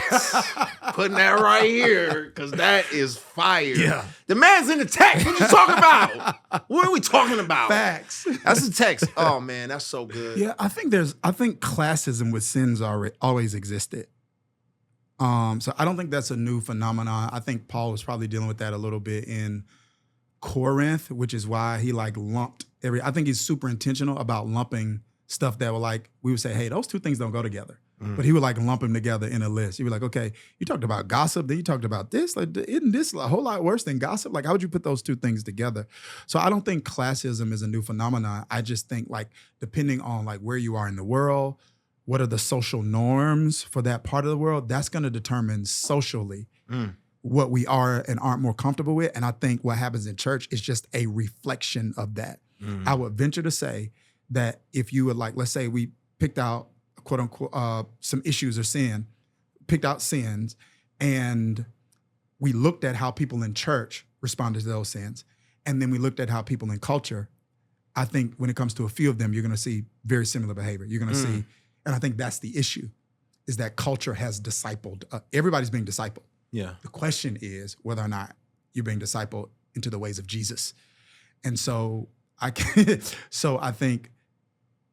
putting that right here, because that is fire. Yeah. The man's in the text. What you talking about? What are we talking about? Facts. That's the text. Oh man, that's so good. Yeah, I think classism with sins always existed. So I don't think that's a new phenomenon. I think Paul was probably dealing with that a little bit in Corinth, which is why he lumped I think he's super intentional about lumping stuff that were we would say, hey, those two things don't go together. But he would lump them together in a list. He'd be like, okay, you talked about gossip, then you talked about this. Isn't this a whole lot worse than gossip? How would you put those two things together? So I don't think classism is a new phenomenon. I just think depending on where you are in the world, what are the social norms for that part of the world, that's going to determine socially what we are and aren't more comfortable with. And I think what happens in church is just a reflection of that. I would venture to say that if you would let's say we picked out quote unquote, some issues or picked out sins, and we looked at how people in church responded to those sins. And then we looked at how people in culture, I think when it comes to a few of them, you're going to see very similar behavior. You're going to see, and I think that's the issue, is that culture has discipled. Everybody's being discipled. Yeah. The question is whether or not you're being discipled into the ways of Jesus. And so I think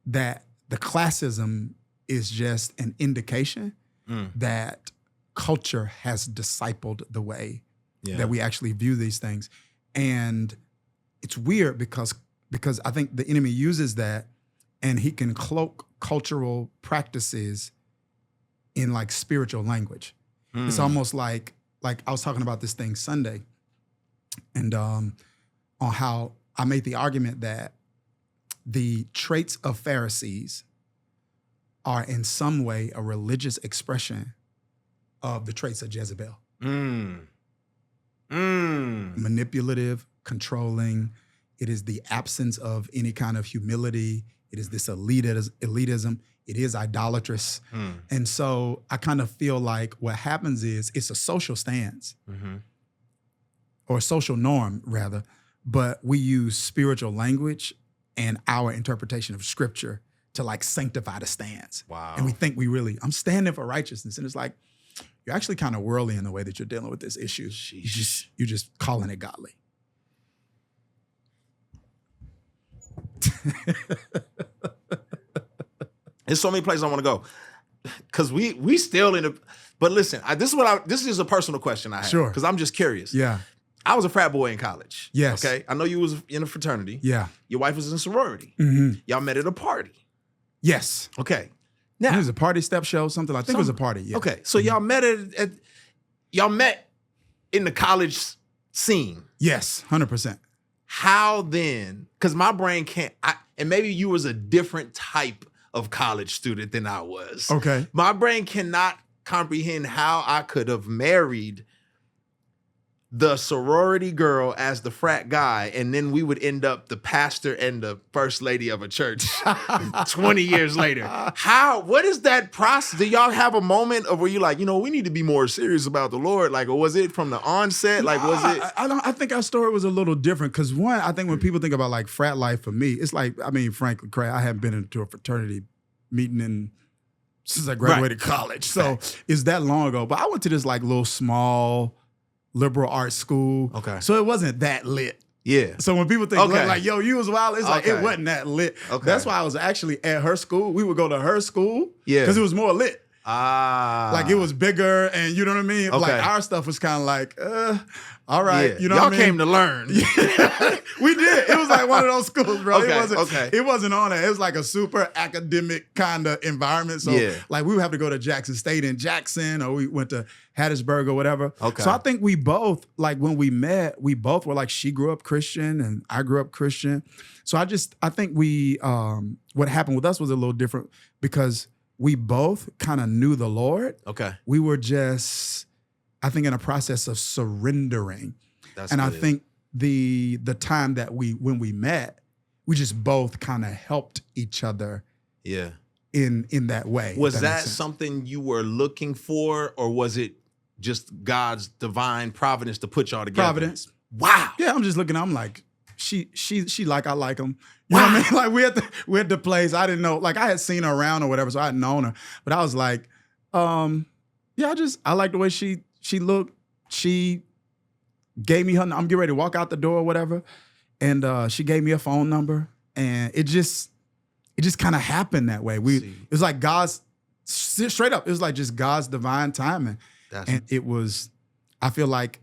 that the classism is just an indication that culture has discipled the way that we actually view these things. And it's weird because I think the enemy uses that and he can cloak cultural practices in like spiritual language. It's almost like I was talking about this thing Sunday and on how I made the argument that the traits of Pharisees are in some way a religious expression of the traits of Jezebel. Manipulative, controlling. It is the absence of any kind of humility. It is this elitism. It is idolatrous. And so I kind of feel like what happens is it's a social stance or a social norm rather, but we use spiritual language and our interpretation of scripture to like sanctify the stance. Wow. And we think I'm standing for righteousness. And it's like, you're actually kind of worldly in the way that you're dealing with this issue. You're just calling it godly. There's so many places I want to go. Cause we still in a, but listen, this is a personal question I have. Sure. Cause I'm just curious. Yeah. I was a frat boy in college. Yes. Okay. I know you was in a fraternity. Yeah. Your wife was in a sorority. Y'all met at a party. Yes. Okay. Now, Now it was a party step show, something like, I think it was a party. Yeah. Okay. So y'all met y'all met in the college scene. Yes, 100%. How then, because my brain can't, and maybe you was a different type of college student than I was. Okay. My brain cannot comprehend how I could have married the sorority girl as the frat guy, and then we would end up the pastor and the first lady of a church 20 years later. What is that process? Do y'all have a moment of where you like, we need to be more serious about the Lord? Like, or was it from the onset? Like, was it? I think our story was a little different because one, I think when people think about like frat life for me, it's like, frankly, Lecrae, I haven't been into a fraternity meeting since I graduated college. So it's that long ago. But I went to this like little small liberal arts school. Okay. So it wasn't that lit. Yeah. So when people think like, yo, you was wild, it's like, it wasn't that lit. Okay. That's why I was actually at her school. We would go to her school. Yeah. Because it was more lit. Like it was bigger and you know what I mean? Okay. Like our stuff was kind of like, all right. Yeah. You know y'all what I mean? came to learn. We did. It was like one of those schools, bro. Okay, It wasn't on it. It was like a super academic kind of environment. So like we would have to go to Jackson State in Jackson, or we went to Hattiesburg or whatever. Okay. So I think we both, like when we met, we both were like, she grew up Christian and I grew up Christian. So I think we, what happened with us was a little different because we both kind of knew the Lord. Okay. We were just, I think, in a process of surrendering. That's and good. I think the time that when we met, we just both kind of helped each other. Yeah. In that way. Was that that makes sense. something you were looking for, or was it just God's divine providence to put y'all together? Providence. Wow. Yeah, I'm just looking. I'm like, she like I like him. You know what I mean? Like we at the place. I didn't know. Like I had seen her around or whatever, so I hadn't known her. But I was like, yeah, I like the way she looked. She gave me her. I'm getting ready to walk out the door or whatever, and she gave me a phone number, and it just kind of happened that way. It was like God's straight up. It was like just God's divine timing, and it was. I feel like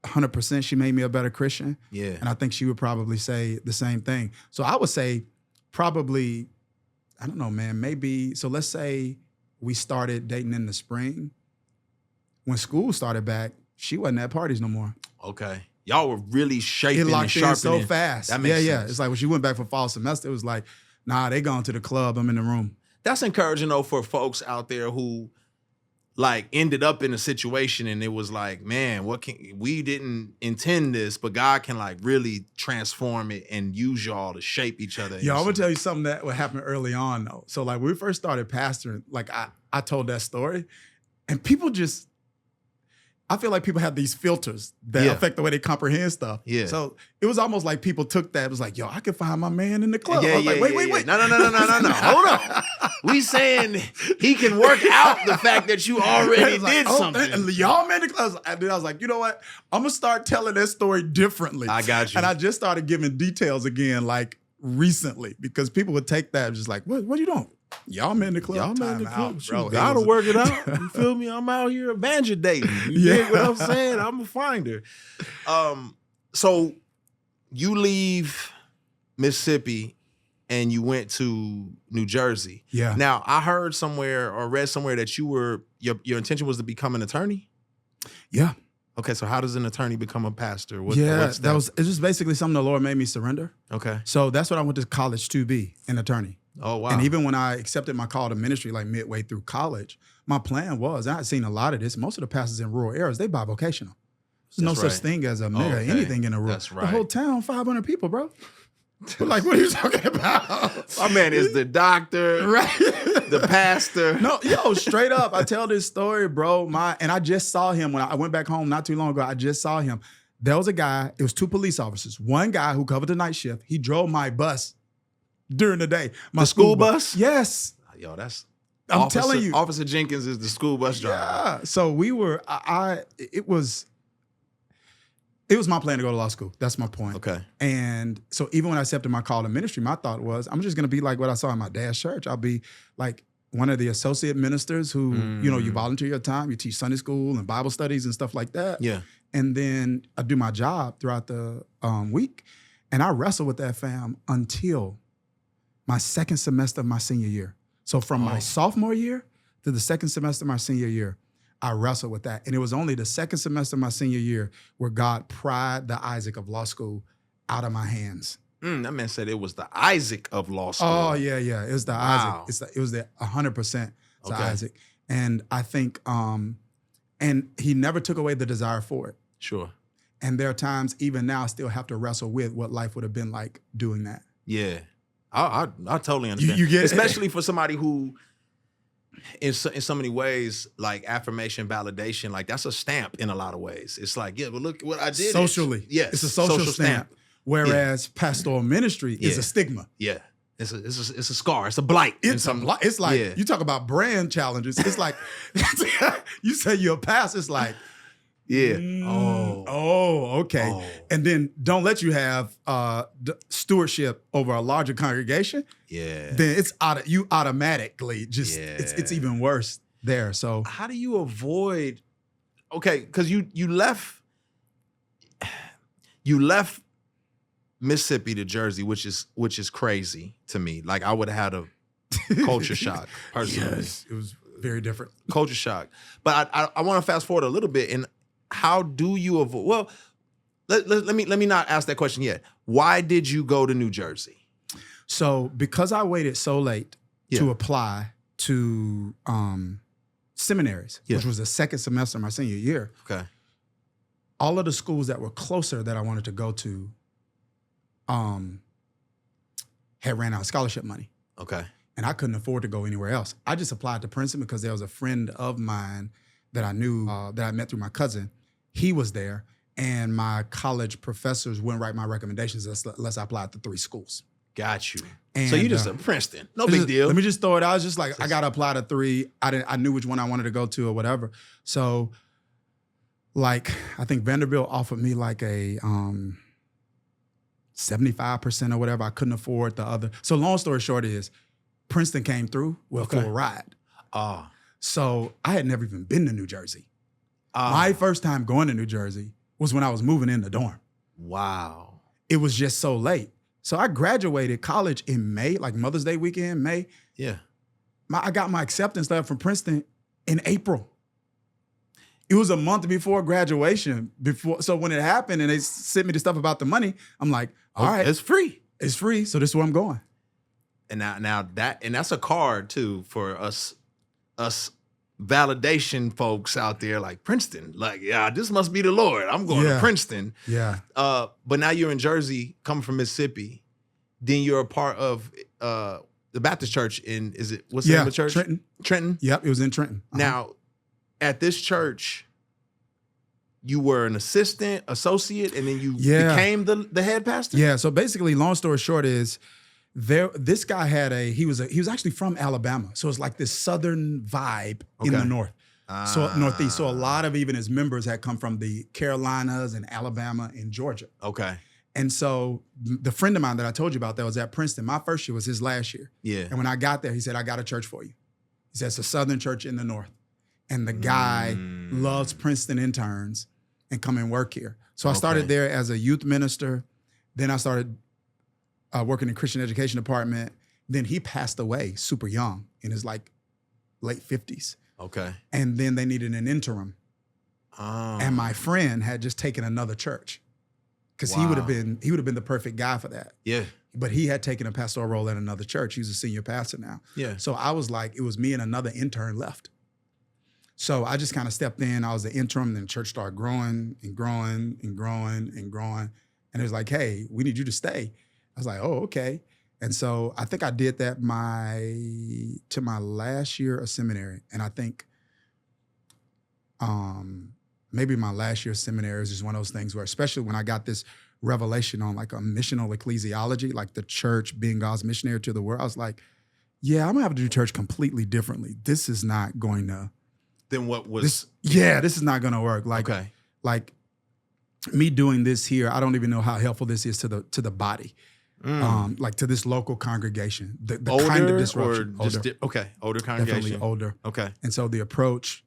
100% she made me a better Christian. Yeah, and I think she would probably say the same thing. So I would say probably, I don't know, man. Maybe so. Let's say we started dating in the spring. When school started back, she wasn't at parties no more. Okay. Y'all were really shaping and locked sharpening. in so fast. That makes sense. Yeah. It's like when she went back for fall semester, it was like, nah, they gone to the club. I'm in the room. That's encouraging though for folks out there who like ended up in a situation and it was like, man, we didn't intend this, but God can like really transform it and use y'all to shape each other. Yo, I'm gonna tell you something that would happen early on though. So like when we first started pastoring, like I told that story and people just, I feel like people have these filters that affect the way they comprehend stuff. Yeah. So it was almost like people took that. It was like, yo, I can find my man in the club. Yeah, I was like, wait. No. Hold on. We saying he can work out the fact that you already did something. And y'all man in the club. And then I was like, you know what? I'm going to start telling that story differently. I got you. And I just started giving details again, like recently, because people would take that and just like, what are you doing? Y'all men in the club. Y'all men in the club. Out, bro. Gotta work it out. You feel me? I'm out here evangelizing dating. You dig what I'm saying? I'm a finder. So you leave Mississippi and you went to New Jersey. Yeah. Now I heard somewhere or read somewhere that your intention was to become an attorney. Yeah. Okay, so how does an attorney become a pastor? It's just basically something the Lord made me surrender. Okay. So that's what I went to college to be, an attorney. Oh, wow. And even when I accepted my call to ministry, like midway through college, my plan was, I had seen a lot of this, most of the pastors in rural areas, they bivocational. There's no such thing as a mega anything in a rural. That's right. The whole town, 500 people, bro. Like, what are you talking about? My man is the doctor, right? The pastor. No, yo, straight up. I tell this story, bro. And I just saw him when I went back home not too long ago. I just saw him. There was a guy, it was 2 police officers. One guy who covered the night shift, he drove my bus during the day. My school bus? Yes. Yo, I'm telling you. Officer Jenkins is the school bus driver. Yeah. So we were, it was my plan to go to law school. That's my point. Okay. And so even when I accepted my call to ministry, my thought was, I'm just going to be like what I saw in my dad's church. I'll be like one of the associate ministers who, you volunteer your time, you teach Sunday school and Bible studies and stuff like that. Yeah. And then I do my job throughout the week. And I wrestle with that, fam, until my second semester of my senior year. So from my sophomore year to the second semester of my senior year, I wrestled with that. And it was only the second semester of my senior year where God pried the Isaac of law school out of my hands. That man said it was the Isaac of law school. Oh, yeah. It was the Isaac. It was the 100% to Isaac. And I think, and he never took away the desire for it. Sure. And there are times, even now, I still have to wrestle with what life would have been like doing that. Yeah. I totally understand. You get especially for somebody who, in so many ways, like affirmation, validation, like that's a stamp in a lot of ways. It's like, yeah, but look what I did. Socially. Yes. It's a social stamp. Whereas pastoral ministry is a stigma. Yeah. It's a scar. It's a blight. It's like, you talk about brand challenges. It's like, you say you're a pastor, it's like, okay. Oh. And then don't let you have stewardship over a larger congregation. Yeah. Then it's you automatically just it's even worse there. So how do you avoid? Okay, because you left Mississippi to Jersey, which is crazy to me. Like I would have had a culture shock personally. Yes, it was very different. Culture shock. But I want to fast forward a little bit and. How do you avoid? Well, let me not ask that question yet. Why did you go to New Jersey? So because I waited so late to apply to seminaries, which was the second semester of my senior year. Okay. All of the schools that were closer that I wanted to go to had ran out of scholarship money. Okay. And I couldn't afford to go anywhere else. I just applied to Princeton because there was a friend of mine that I knew, that I met through my cousin. He was there, and my college professors wouldn't write my recommendations unless I applied to 3 schools. Got you. And, so you just Princeton, no big deal. Let me just throw it out. I was just like, I got to apply to 3. I knew which one I wanted to go to or whatever. So, like, I think Vanderbilt offered me like a 75% or whatever. I couldn't afford the other. So long story short is, Princeton came through with a full ride. So I had never even been to New Jersey. My first time going to New Jersey was when I was moving in the dorm. Wow. It was just so late. So I graduated college in May, like Mother's Day weekend, May. Yeah. I got my acceptance letter from Princeton in April. It was a month before graduation. So when it happened and they sent me the stuff about the money, I'm like, all right. It's free. It's free, so this is where I'm going. And now that's a card too for us validation folks out there, like Princeton. Like, yeah, this must be the Lord. I'm going to Princeton. Yeah. But now you're in Jersey, coming from Mississippi. Then you're a part of the Baptist church what's the name of the church? Trenton. Trenton? Yep, it was in Trenton. Now, at this church, you were an assistant, associate, and then you became the head pastor? Yeah. So basically, long story short is this guy had he was actually from Alabama. So it's like this southern vibe in the north. So northeast. So a lot of even his members had come from the Carolinas and Alabama and Georgia. Okay. And so the friend of mine that I told you about that was at Princeton, my first year was his last year. Yeah. And when I got there, he said, I got a church for you. He said, it's a southern church in the north. And the guy loves Princeton interns and come and work here. So I started there as a youth minister. Then I started working in Christian education department. Then he passed away super young in his like late 50s. Okay. And then they needed an interim. Oh. And my friend had just taken another church. Because he would have been the perfect guy for that. Yeah. But he had taken a pastoral role at another church. He's a senior pastor now. Yeah. So I was like, it was me and another intern left. So I just kind of stepped in. I was the interim. Then the church started growing and growing and growing and growing. And it was like, hey, we need you to stay. I was like, oh, okay. And so I think I did that to my last year of seminary. And I think maybe my last year of seminary is just one of those things where, especially when I got this revelation on like a missional ecclesiology, like the church being God's missionary to the world, I was like, yeah, I'm gonna have to do church completely differently. This is not going to. Then what was? This is not gonna work. Like, like me doing this here, I don't even know how helpful this is to the body. Like to this local congregation, the older kind of disruption. Or just older congregation. Definitely older. Okay. And so the approach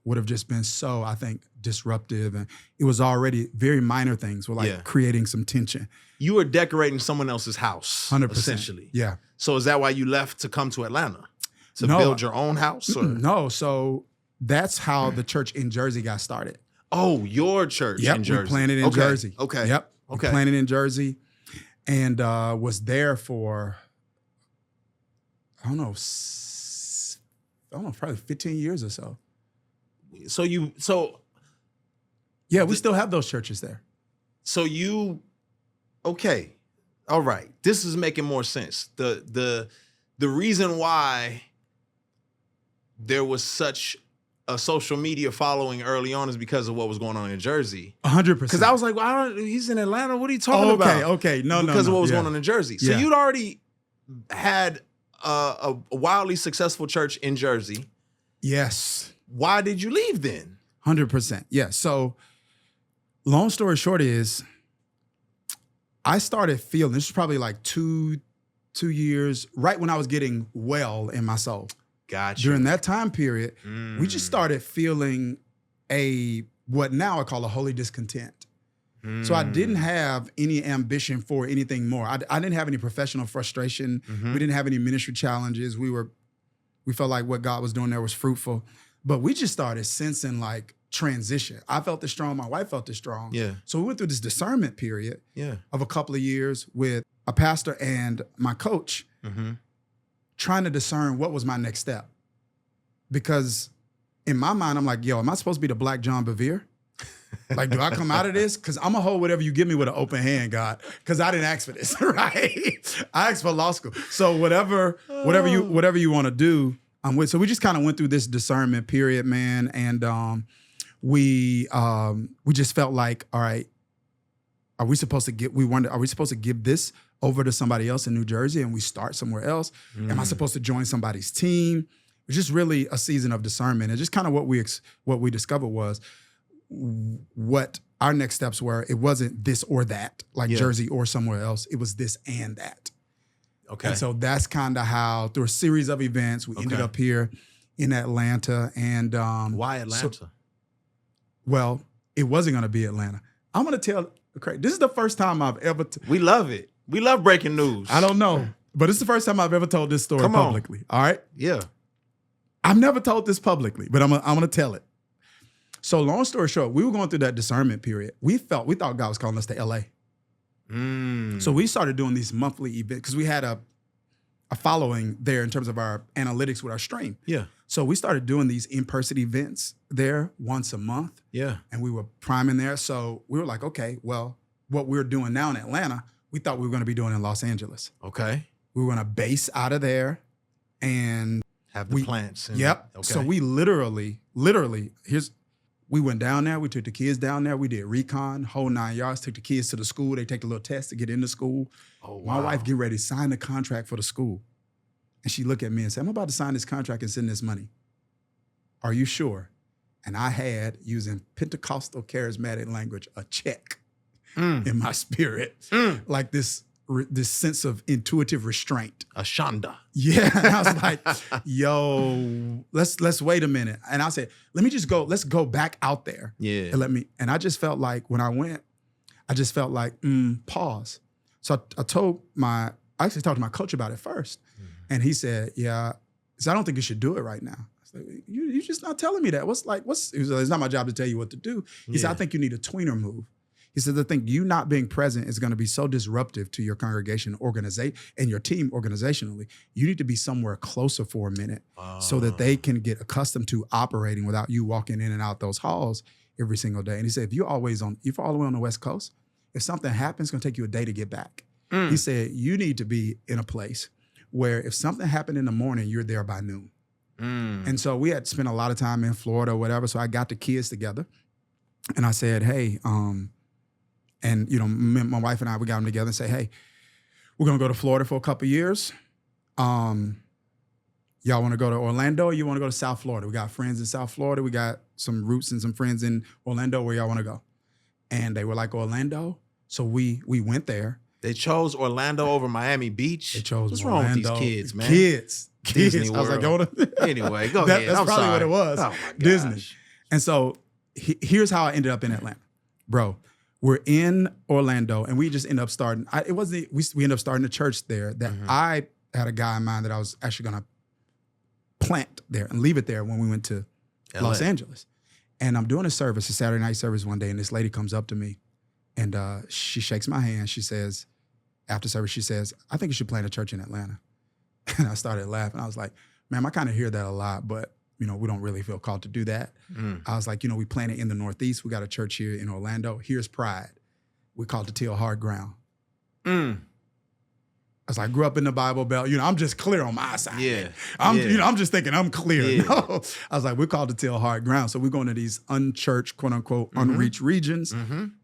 would have just been so, I think, disruptive. And it was already very minor things were like creating some tension. You were decorating someone else's house, 100%. essentially. Yeah. So is that why you left to come to Atlanta? To build your own house? Or? No. So that's how the church in Jersey got started. Oh, your church in Jersey. We planted in Jersey. Okay. Yep. Okay. We planted in Jersey and was there for, I don't know, probably 15 years or so. Yeah, we still have those churches there. Okay. All right. This is making more sense. The reason why there was such a social media following early on is because of what was going on in Jersey. 100%. Because I was like, well, he's in Atlanta. What are you talking about? Okay. No. Because of what was going on in Jersey. So you'd already had a wildly successful church in Jersey. Yes. Why did you leave then? 100%. Yeah. So long story short is I started feeling, this is probably like two years, right when I was getting well in my soul. Gotcha. During that time period, we just started feeling what now I call a holy discontent. So I didn't have any ambition for anything more. I didn't have any professional frustration. We didn't have any ministry challenges. We felt like what God was doing there was fruitful. But we just started sensing like transition. I felt it strong. My wife felt it strong. Yeah. So we went through this discernment period of a couple of years with a pastor and my coach trying to discern what was my next step. Because in my mind, I'm like, yo, am I supposed to be the Black John Bevere? Like, do I come out of this? Because I'm going to hold whatever you give me with an open hand, God. Because I didn't ask for this, right? I asked for law school. So whatever you want to do, I'm with. So we just kind of went through this discernment period, man. And we just felt like, all right, are we supposed to give this over to somebody else in New Jersey and we start somewhere else? Am I supposed to join somebody's team? It was just really a season of discernment. And just kind of what we discovered was what our next steps were. It wasn't this or that, like Jersey or somewhere else. It was this and that. Okay. And so that's kind of how, through a series of events, we ended up here in Atlanta. And why Atlanta? Well, it wasn't going to be Atlanta. I'm going to tell Lecrae, this is the first time I've ever. We love it. We love breaking news. I don't know, but it's the first time I've ever told this story publicly. All right. Yeah. I've never told this publicly, but I'm gonna tell it. So long story short, we were going through that discernment period. We thought God was calling us to LA. So we started doing these monthly events because we had a following there in terms of our analytics with our stream. Yeah. So we started doing these in-person events there once a month. Yeah. And we were priming there. So we were like, okay, well, what we're doing now in Atlanta, we thought we were going to be doing in Los Angeles. Okay. We were going to base out of there and have the plants. Yep. Okay. So we literally, we We went down there. We took the kids down there. We did recon, whole 9 yards, took the kids to the school. They take a little test to get into school. Oh, wow. My wife get ready to sign the contract for the school. And she looked at me and said, I'm about to sign this contract and send this money. Are you sure? And I had, using Pentecostal charismatic language, a check in my spirit. Like this sense of intuitive restraint. A shanda. Yeah. And I was like, yo, let's wait a minute. And I said, let's go back out there. Yeah. And I just felt like when I went, I just felt like, pause. So I actually talked to my coach about it first. And he said, yeah, so I don't think you should do it right now. I was like, you're just not telling me that. He was like, it's not my job to tell you what to do. He said, I think you need a tweener move. He said, I think you not being present is going to be so disruptive to your congregation and your team organizationally. You need to be somewhere closer for a minute so that they can get accustomed to operating without you walking in and out those halls every single day. And he said, if you're all the way on the West Coast, if something happens, it's going to take you a day to get back. He said, you need to be in a place where if something happened in the morning, you're there by noon. And so we had spent a lot of time in Florida or whatever. So I got the kids together and I said, hey, and my wife and I, we got them together and say, hey, we're going to go to Florida for a couple of years. Y'all want to go to Orlando or you want to go to South Florida? We got friends in South Florida. We got some roots and some friends in Orlando. Where y'all want to go? And they were like, Orlando. So we went there. They chose Orlando over Miami Beach. They chose What's Orlando. wrong with these kids, man? Kids. Disney I was like, anyway, go ahead. That's I'm probably sorry. what it was. Oh my gosh. Disney. And so here's how I ended up in Atlanta. Bro, we're in Orlando and we just end up starting. We end up starting a church there that I had a guy in mind that I was actually going to plant there and leave it there when we went to Los Angeles. And I'm doing a Saturday night service one day, and this lady comes up to me and she shakes my hand. She says, after service, she says, I think you should plant a church in Atlanta. And I started laughing. I was like, man, I kind of hear that a lot, but we don't really feel called to do that. I was like, we planted in the Northeast. We got a church here in Orlando. Here's Pride. We call it the Till Hard Ground. I was like, grew up in the Bible Belt. I'm just clear on my side. Yeah. I'm just thinking I'm clear. Yeah. No. I was like, we're called the Till Hard Ground. So we're going to these unchurched, quote unquote, unreached regions.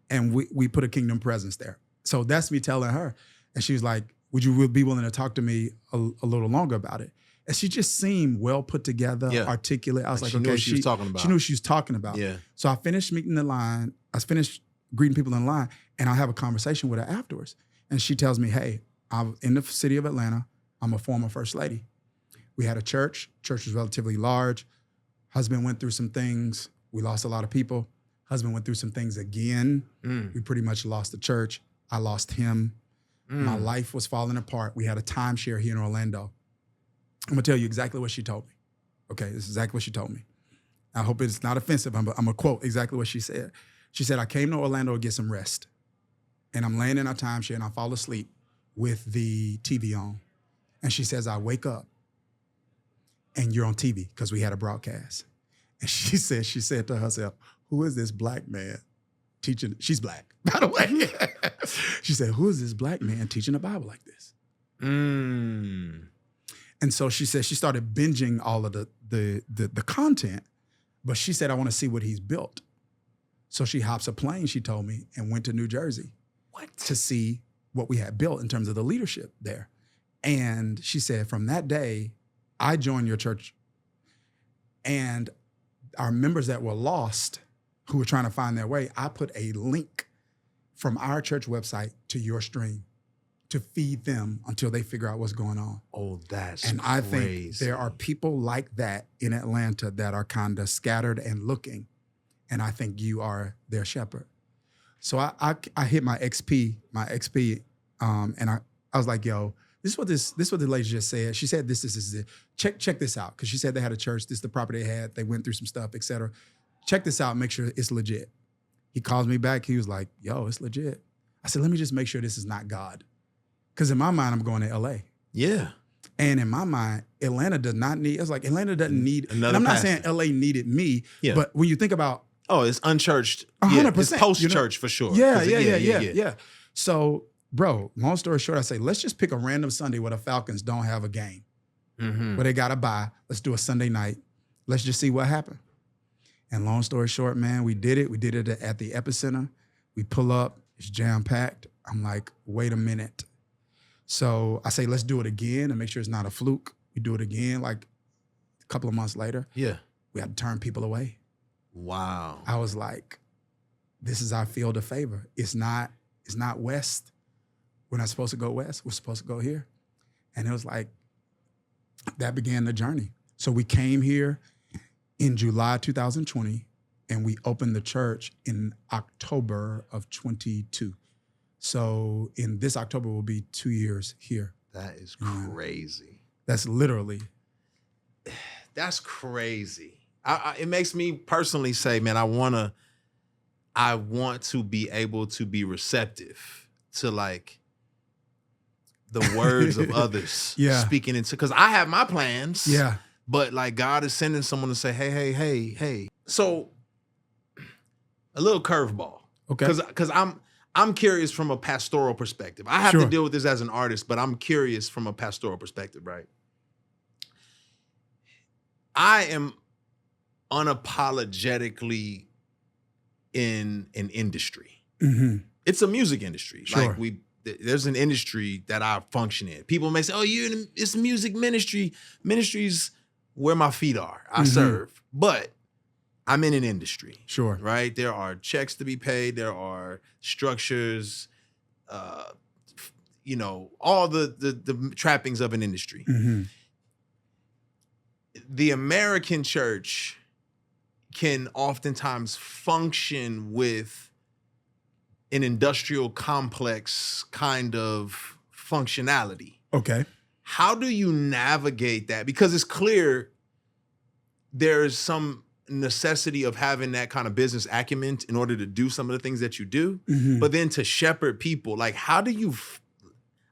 And we put a kingdom presence there. So that's me telling her. And she was like, would you be willing to talk to me a little longer about it? And she just seemed well put together, articulate. I was like, she knew what she was talking about. She knew what she was talking about. Yeah. So I finished meeting the line. I finished greeting people in line, and I have a conversation with her afterwards. And she tells me, hey, I'm in the city of Atlanta. I'm a former first lady. We had a church. Church was relatively large. Husband went through some things. We lost a lot of people. Husband went through some things again. We pretty much lost the church. I lost him. My life was falling apart. We had a timeshare here in Orlando. I'm gonna tell you exactly what she told me. Okay, this is exactly what she told me. I hope it's not offensive. I'm gonna quote exactly what she said. She said, I came to Orlando to get some rest. And I'm laying in our timeshare and I fall asleep with the TV on. And she says, I wake up and you're on TV because we had a broadcast. And she said to herself, who is this black man teaching? She's black, by the way. She said, who is this black man teaching the Bible like this? And so she said she started binging all of the content, but she said, I want to see what he's built. So she hops a plane, she told me, and went to New Jersey to see what we had built in terms of the leadership there. And she said, from that day, I joined your church, and our members that were lost, who were trying to find their way, I put a link from our church website to your stream to feed them until they figure out what's going on. Oh, that's and crazy. I think there are people like that in Atlanta that are kind of scattered and looking, and I think you are their shepherd. So I hit my XP, and I was like, yo, this is what the lady just said. She said this is it. Check this out, because she said they had a church. This is the property they had. They went through some stuff, et cetera. Check this out. Make sure it's legit. He calls me back. He was like, yo, it's legit. I said, let me just make sure this is not God. Because in my mind, I'm going to LA. Yeah. And in my mind, Atlanta does not need, it's like Atlanta doesn't need, another and I'm not pastor. saying LA needed me, but when you think about, oh, it's unchurched. 100%. It's post-church for sure. Yeah. So, bro, long story short, I say, let's just pick a random Sunday where the Falcons don't have a game, where they got to bye. Let's do a Sunday night. Let's just see what happens. And long story short, man, we did it. We did it at the epicenter. We pull up, it's jam-packed. I'm like, wait a minute. So I say, let's do it again and make sure it's not a fluke. We do it again, like a couple of months later. Yeah. We had to turn people away. Wow. I was like, this is our field of favor. It's not west. We're not supposed to go west. We're supposed to go here. And it was like, that began the journey. So we came here in July 2020, and we opened the church in October of 22. So in this October will be 2 years here. That is crazy. That's literally. That's crazy. It makes me personally say, man, I want to be able to be receptive to like the words of others speaking into, because I have my plans. Yeah. But like God is sending someone to say, hey. So a little curveball. Okay. Because I'm curious from a pastoral perspective. I have to deal with this as an artist, but I'm curious from a pastoral perspective, right? I am unapologetically in an industry. Mm-hmm. It's a music industry. Sure. Like there's an industry that I function in. People may say, "Oh, it's music ministry." Ministry's where my feet are. I serve, but I'm in an industry. Sure. Right? There are checks to be paid. There are structures. All the trappings of an industry. Mm-hmm. The American church can oftentimes function with an industrial complex kind of functionality. Okay. How do you navigate that? Because it's clear there's some necessity of having that kind of business acumen in order to do some of the things that you do. Mm-hmm. But then to shepherd people, like how do you,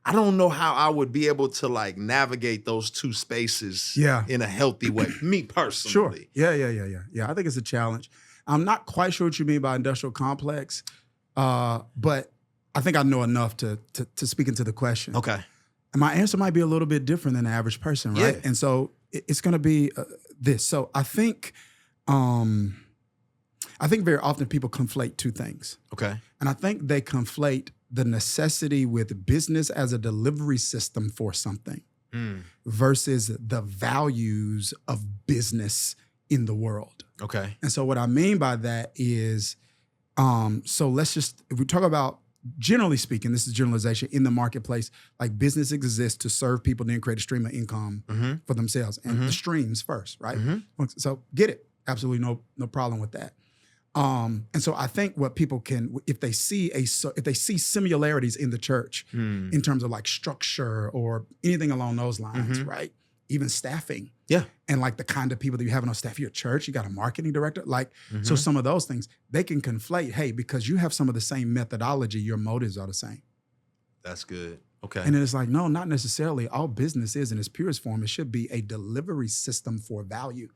I don't know how I would be able to like navigate those two spaces in a healthy way, me personally. Sure. Yeah. I think it's a challenge. I'm not quite sure what you mean by industrial complex, but I think I know enough to speak into the question. Okay. And my answer might be a little bit different than the average person, right? Yeah. And so it's going to be this. So I think very often people conflate two things. Okay. And I think they conflate the necessity with business as a delivery system for something versus the values of business in the world. Okay. And so what I mean by that is, so let's just, if we talk about, generally speaking, this is generalization, in the marketplace, like business exists to serve people, then create a stream of income for themselves. And the streams first, right? So get it. Absolutely no problem with that. And so I think what people can, if they see similarities in the church in terms of like structure or anything along those lines, right? Even staffing. Yeah. And like the kind of people that you have on staff, your church, you got a marketing director. Like, so some of those things, they can conflate, hey, because you have some of the same methodology, your motives are the same. That's good. Okay. And then it's like, no, not necessarily. All business is in its purest form, it should be a delivery system for value.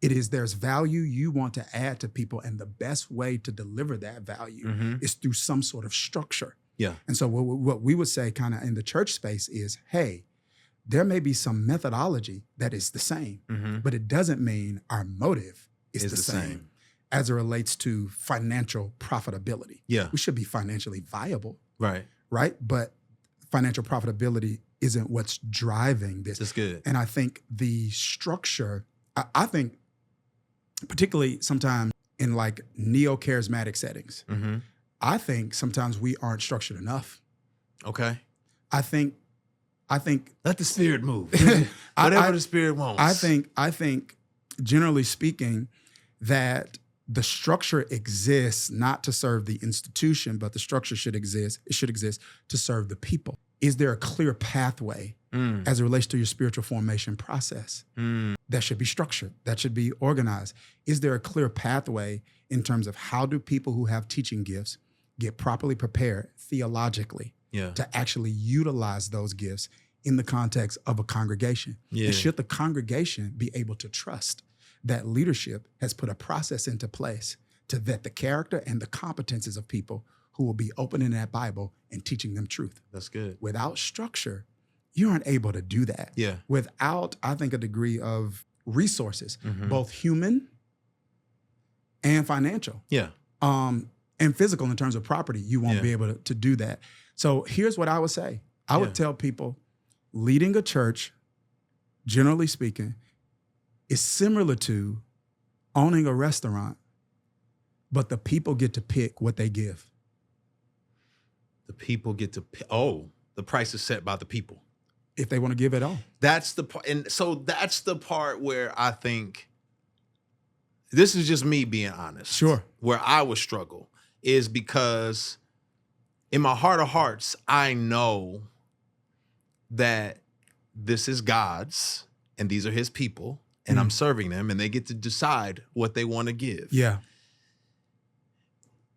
There's value you want to add to people, and the best way to deliver that value is through some sort of structure. Yeah. And so what we would say kind of in the church space is, hey, there may be some methodology that is the same, but it doesn't mean our motive is the same as it relates to financial profitability. Yeah. We should be financially viable. Right. Right? But financial profitability isn't what's driving this. That's good. And I think the structure, I think particularly sometimes in like neo-charismatic settings, I think sometimes we aren't structured enough. Okay. I think let the spirit move. Whatever the spirit wants. I think generally speaking that the structure exists not to serve the institution, but the structure should exist to serve the people. Is there a clear pathway as it relates to your spiritual formation process? That should be structured, that should be organized. Is there a clear pathway in terms of how do people who have teaching gifts get properly prepared theologically to actually utilize those gifts in the context of a congregation? And should the congregation be able to trust that leadership has put a process into place to vet the character and the competences of people who will be opening that Bible and teaching them truth? That's good. Without structure, you aren't able to do that. Yeah. Without, I think, a degree of resources, both human and financial. Yeah. And physical in terms of property. You won't be able to do that. So here's what I would say. I would tell people leading a church, generally speaking, is similar to owning a restaurant, but the people get to pick what they give. The people get to pick. The price is set by the people. If they want to give it all. That's the part. And so that's the part where I think, this is just me being honest. Sure. Where I would struggle is because in my heart of hearts, I know that this is God's and these are his people and I'm serving them and they get to decide what they want to give. Yeah.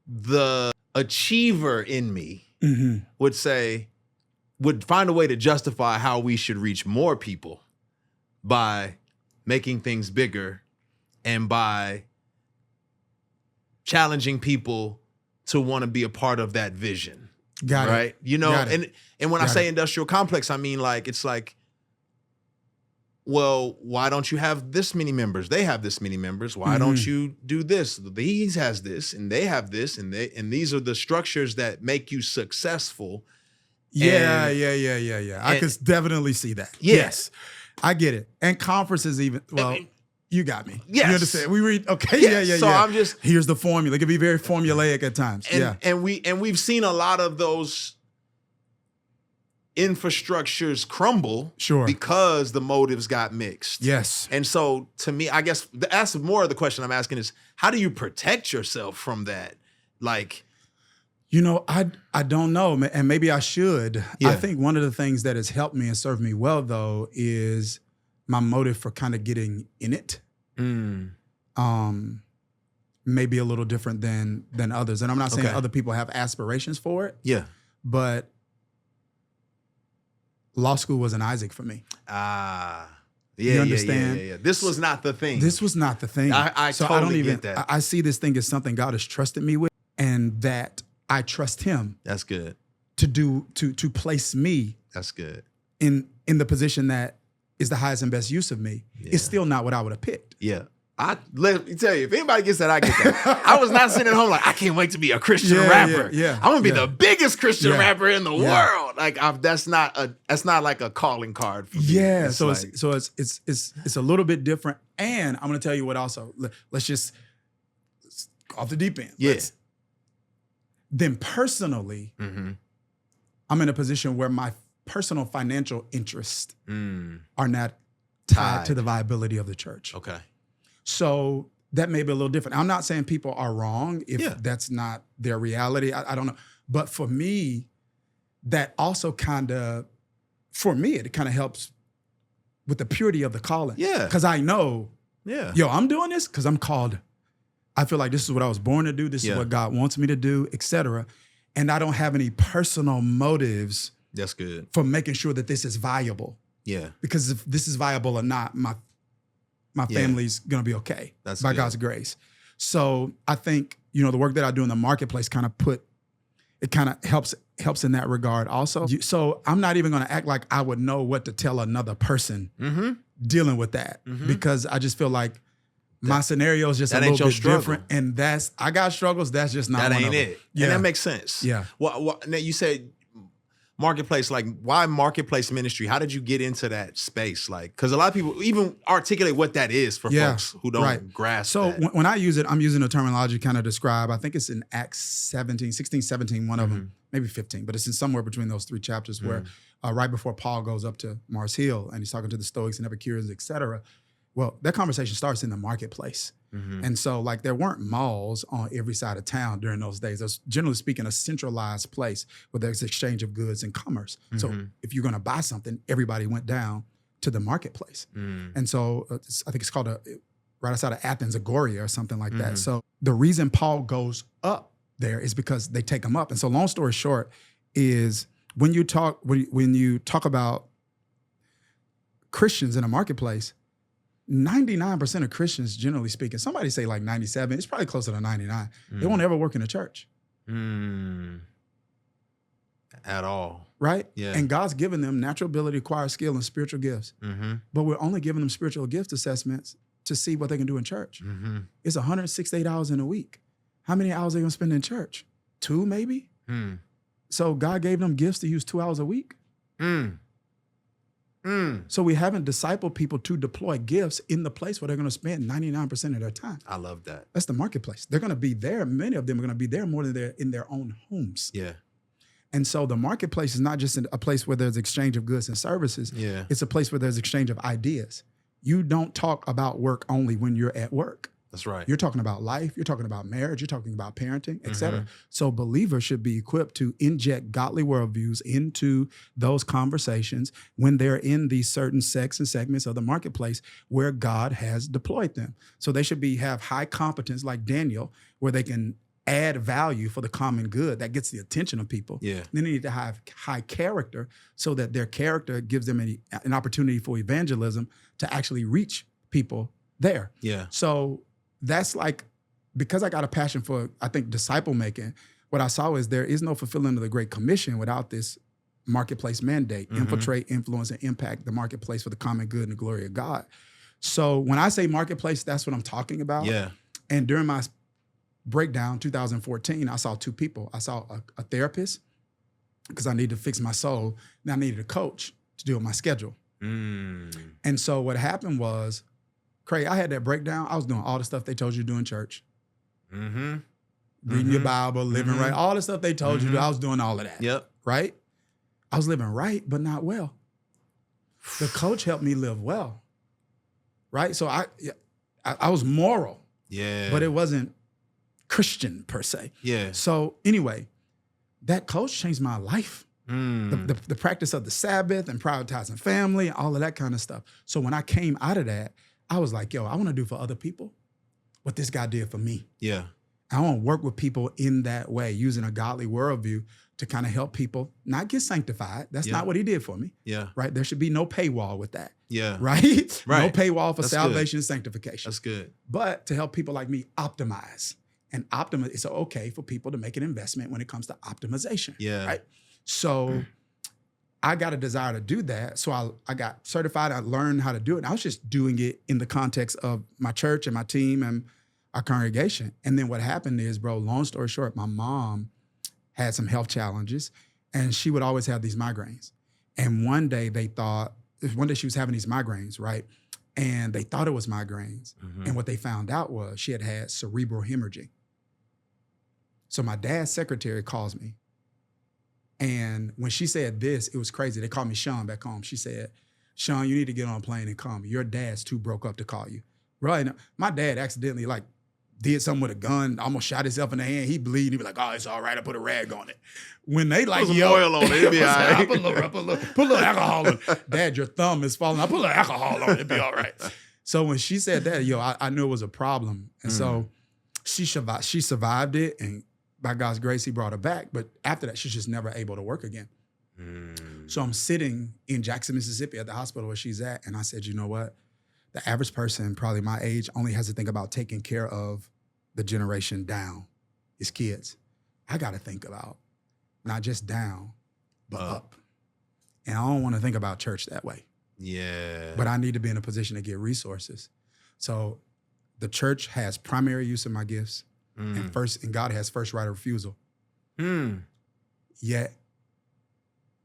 The achiever in me would find a way to justify how we should reach more people by making things bigger and by challenging people to want to be a part of that vision. Got it. Right? You know, and when I say industrial complex, I mean it's like, well, why don't you have this many members? They have this many members. Why don't you do this? These has this and they have this and these are the structures that make you successful. Yeah. I could definitely see that. Yes. I get it. And conferences even, you got me. Yes. You understand? We read, okay, yes. So I'm just, here's the formula. It can be very formulaic at times. And we've seen a lot of those infrastructures crumble because the motives got mixed. Yes. And so to me, I guess that's more of the question I'm asking is, how do you protect yourself from that? Like, you know, I don't know, and maybe I should. Yeah. I think one of the things that has helped me and served me well, though, is my motive for kind of getting in it. Maybe a little different than others. And I'm not saying other people have aspirations for it. Yeah. But law school was an Isaac for me. Yeah, you understand? Yeah. This was not the thing. This was not the thing. I totally get that. I see this thing as something God has trusted me with, and that I trust him. That's good. To place me. That's good. In the position that is the highest and best use of me. Yeah. It's still not what I would have picked. Yeah. Let me tell you, if anybody gets that, I get that. I was not sitting at home like, I can't wait to be a Christian rapper. Yeah. I'm gonna be the biggest Christian rapper in the world. Like that's not like a calling card for me. Yeah. It's a little bit different. And I'm gonna tell you what also. Let's just off the deep end. Yes. Then personally, I'm in a position where my personal financial interests are not tied to the viability of the church. Okay. So that may be a little different. I'm not saying people are wrong if that's not their reality. I don't know. But for me, that also it kind of helps with the purity of the calling. Yeah. Because I know, I'm doing this because I'm called. I feel like this is what I was born to do. This is what God wants me to do, et cetera. And I don't have any personal motives. That's good. For making sure that this is viable. Yeah. Because if this is viable or not, my family's gonna be okay. That's by good. God's grace. So I think, the work that I do in the marketplace kind of helps in that regard also. So I'm not even gonna act like I would know what to tell another person dealing with that. Because I just feel like my scenario is just a little bit different. And I got struggles, that's just not one of them. That ain't it. Yeah. And that makes sense. Yeah. Well, now you said marketplace, like why marketplace ministry? How did you get into that space? Like, because a lot of people even articulate what that is for folks who don't grasp that. So when I use it, I'm using a terminology kind of describe, I think it's in Acts 16, 17, one of them, maybe 15, but it's in somewhere between those three chapters where right before Paul goes up to Mars Hill and he's talking to the Stoics and Epicureans, et cetera. Well, that conversation starts in the marketplace. And so like there weren't malls on every side of town during those days. There's generally speaking a centralized place where there's exchange of goods and commerce. So if you're gonna buy something, everybody went down to the marketplace. And so I think it's called right outside of Athens, Agoria or something like that. So the reason Paul goes up there is because they take him up. And so long story short is when you talk about Christians in a marketplace, 99% of Christians, generally speaking, somebody say like 97, it's probably closer to 99. They won't ever work in a church. At all. Right? Yeah. And God's given them natural ability, acquire skill, and spiritual gifts. But we're only giving them spiritual gift assessments to see what they can do in church. Mm-hmm. It's 168 hours in a week. How many hours are they gonna spend in church? 2 maybe? Mm. So God gave them gifts to use 2 hours a week. Mm. Mm. So we haven't discipled people to deploy gifts in the place where they're gonna spend 99% of their time. I love that. That's the marketplace. They're gonna be there. Many of them are gonna be there more than they're in their own homes. Yeah. And so the marketplace is not just a place where there's exchange of goods and services. Yeah. It's a place where there's exchange of ideas. You don't talk about work only when you're at work. That's right. You're talking about life, you're talking about marriage, you're talking about parenting, et cetera. Mhm. So believers should be equipped to inject godly worldviews into those conversations when they're in these certain sects and segments of the marketplace where God has deployed them. So they should have high competence like Daniel, where they can add value for the common good that gets the attention of people. Yeah. Then they need to have high character so that their character gives them an opportunity for evangelism to actually reach people there. Yeah. So that's like, because I got a passion for, I think, disciple making, what I saw is there is no fulfilling of the Great Commission without this marketplace mandate, infiltrate, influence, and impact the marketplace for the common good and the glory of God. So when I say marketplace, that's what I'm talking about. Yeah. And during my breakdown, 2014, I saw 2 people. I saw a therapist because I needed to fix my soul. And I needed a coach to deal with my schedule. Mm. And so what happened was, Craig, I had that breakdown. I was doing all the stuff they told you to do in church. Mm-hmm. Reading your Bible, living right, all the stuff they told you to do. I was doing all of that. Yep. Right? I was living right, but not well. The coach helped me live well. Right? So I was moral. Yeah. But it wasn't Christian per se. Yeah. So anyway, that coach changed my life. The practice of the Sabbath and prioritizing family, all of that kind of stuff. So when I came out of that, I was like, yo, I want to do for other people what this guy did for me. Yeah. I want to work with people in that way, using a godly worldview to kind of help people not get sanctified. That's not what he did for me. Yeah. Right? There should be no paywall with that. Yeah. Right? No paywall for salvation and sanctification. That's good. But to help people like me optimize. And it's okay for people to make an investment when it comes to optimization. Yeah. Right? So I got a desire to do that. So I got certified. I learned how to do it. And I was just doing it in the context of my church and my team and our congregation. And then what happened is, bro, long story short, my mom had some health challenges and she would always have these migraines. And one day she was having these migraines, right? And they thought it was migraines. And what they found out was she had cerebral hemorrhaging. So my dad's secretary calls me. And when she said this, it was crazy. They called me Sean back home. She said, Sean, you need to get on a plane and call me. Your dad's too broke up to call you. Right? My dad accidentally did something with a gun, almost shot himself in the hand. He bleed. He be like, oh, it's all right. I put a rag on it. When they put some oil on it. It'll be all right. I put a little alcohol on it. Dad, your thumb is falling. I put a little alcohol on it. It'll be all right. So when she said that, I knew it was a problem. And so she survived it. And by God's grace, he brought her back. But after that, she's just never able to work again. So I'm sitting in Jackson, Mississippi at the hospital where she's at. And I said, you know what? The average person, probably my age, only has to think about taking care of the generation down, his kids. I got to think about not just down, but up. And I don't want to think about church that way. Yeah. But I need to be in a position to get resources. So the church has primary use of my gifts, and God has first right of refusal. Yet